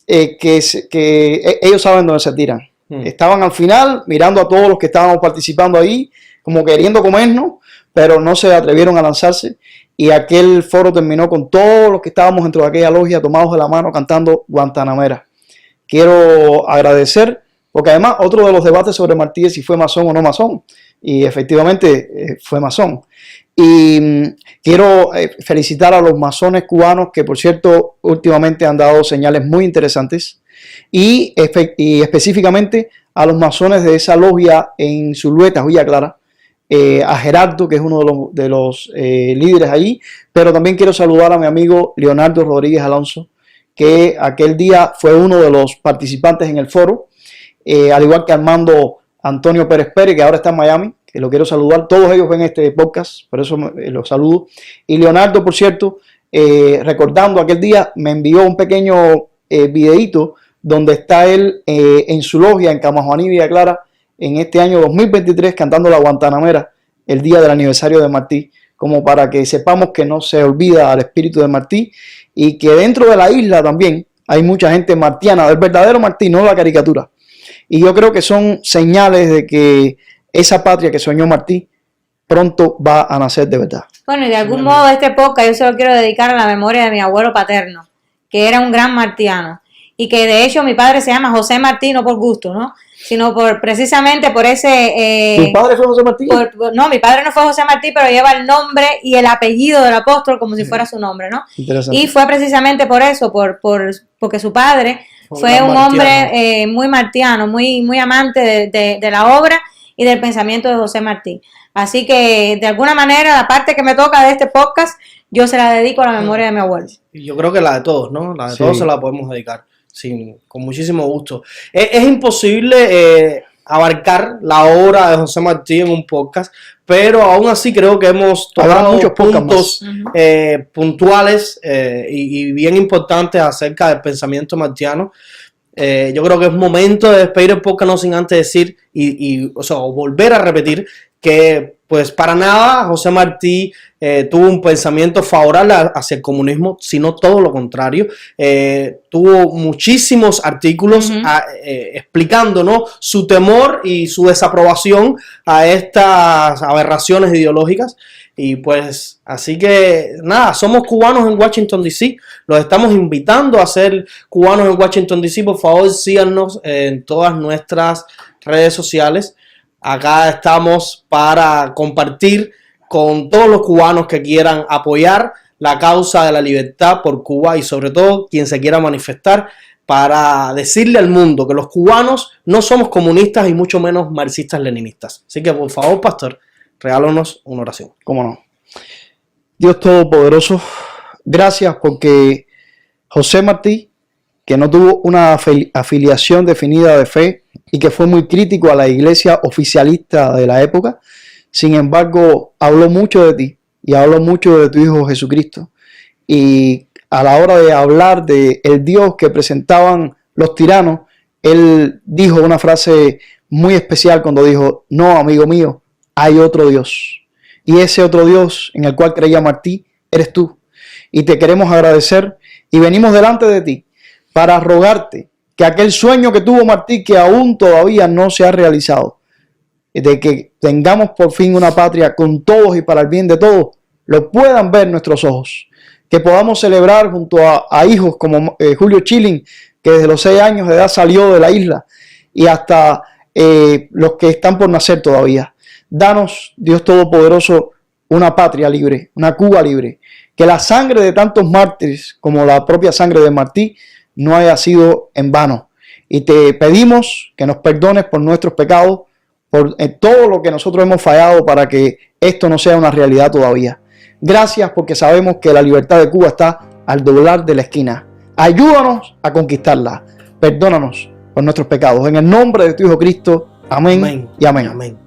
S3: que ellos saben dónde se tiran. Estaban al final mirando a todos los que estábamos participando ahí, como queriendo comernos, pero no se atrevieron a lanzarse, y aquel foro terminó con todos los que estábamos dentro de aquella logia tomados de la mano cantando Guantanamera. Quiero agradecer, porque además otro de los debates sobre Martí es si fue masón o no masón, y efectivamente fue masón. Y quiero felicitar a los masones cubanos, que por cierto últimamente han dado señales muy interesantes, y específicamente a los masones de esa logia en Zulueta, Villa Clara, a Gerardo, que es uno de los líderes allí, pero también quiero saludar a mi amigo Leonardo Rodríguez Alonso, que aquel día fue uno de los participantes en el foro, al igual que Armando Antonio Pérez Pérez, que ahora está en Miami, que lo quiero saludar. Todos ellos ven este podcast, por eso los saludo. Y Leonardo, por cierto, recordando aquel día, me envió un pequeño videíto donde está él en su logia en Camajuaní, Villa Clara, en este año 2023, cantando la Guantanamera, el día del aniversario de Martí, como para que sepamos que no se olvida al espíritu de Martí, y que dentro de la isla también hay mucha gente martiana, del verdadero Martí, no la caricatura. Y yo creo que son señales de que esa patria que soñó Martí pronto va a nacer de verdad.
S2: Bueno, y de algún modo este podcast yo se lo quiero dedicar a la memoria de mi abuelo paterno, que era un gran martiano. y que de hecho mi padre se llama José Martí, no por gusto, ¿no? Sino precisamente por ese...
S3: ¿Tu padre fue José Martí?
S2: No, mi padre no fue José Martí, pero lleva el nombre y el apellido del apóstol como si fuera su nombre, ¿no? Y fue precisamente por eso, porque su padre fue un hombre muy martiano, muy amante de la obra y del pensamiento de José Martí. Así que, de alguna manera, la parte que me toca de este podcast, yo se la dedico a la memoria de mi abuelo.
S1: Yo creo que la de todos, ¿no? La de todos se la podemos dedicar. Sí, con muchísimo gusto. Es imposible abarcar la obra de José Martí en un podcast, pero aún así creo que hemos tocado muchos puntos puntuales y bien importantes acerca del pensamiento martiano. Yo creo que es momento de despedir el podcast, no sin antes decir o volver a repetir que pues para nada José Martí tuvo un pensamiento favorable hacia el comunismo, sino todo lo contrario. Tuvo muchísimos artículos explicando, ¿no?, su temor y su desaprobación a estas aberraciones ideológicas. Y pues así que nada, somos cubanos en Washington DC, los estamos invitando a ser cubanos en Washington DC. Por favor, síganos en todas nuestras redes sociales. Acá estamos para compartir con todos los cubanos que quieran apoyar la causa de la libertad por Cuba y sobre todo quien se quiera manifestar para decirle al mundo que los cubanos no somos comunistas y mucho menos marxistas-leninistas. Así que por favor, pastor, regálanos una oración.
S3: ¿Cómo no? Dios Todopoderoso, gracias porque José Martí, que no tuvo una afiliación definida de fe y que fue muy crítico a la iglesia oficialista de la época, sin embargo, habló mucho de ti y habló mucho de tu Hijo Jesucristo. Y a la hora de hablar de el Dios que presentaban los tiranos, él dijo una frase muy especial cuando dijo: no, amigo mío, hay otro Dios. Y ese otro Dios en el cual creía Martí eres tú. Y te queremos agradecer y venimos delante de ti para rogarte que aquel sueño que tuvo Martí, que aún todavía no se ha realizado, de que tengamos por fin una patria con todos y para el bien de todos, lo puedan ver nuestros ojos. Que podamos celebrar junto a hijos como Julio Schilling, que desde los 6 años de edad salió de la isla, y hasta los que están por nacer todavía. Danos, Dios Todopoderoso, una patria libre, una Cuba libre. Que la sangre de tantos mártires, como la propia sangre de Martí, no haya sido en vano. Y te pedimos que nos perdones por nuestros pecados, por todo lo que nosotros hemos fallado para que esto no sea una realidad todavía. Gracias porque sabemos que la libertad de Cuba está al doblar de la esquina. Ayúdanos a conquistarla. Perdónanos por nuestros pecados. En el nombre de tu Hijo Cristo. Amén, amén. Y amén.
S1: Amén.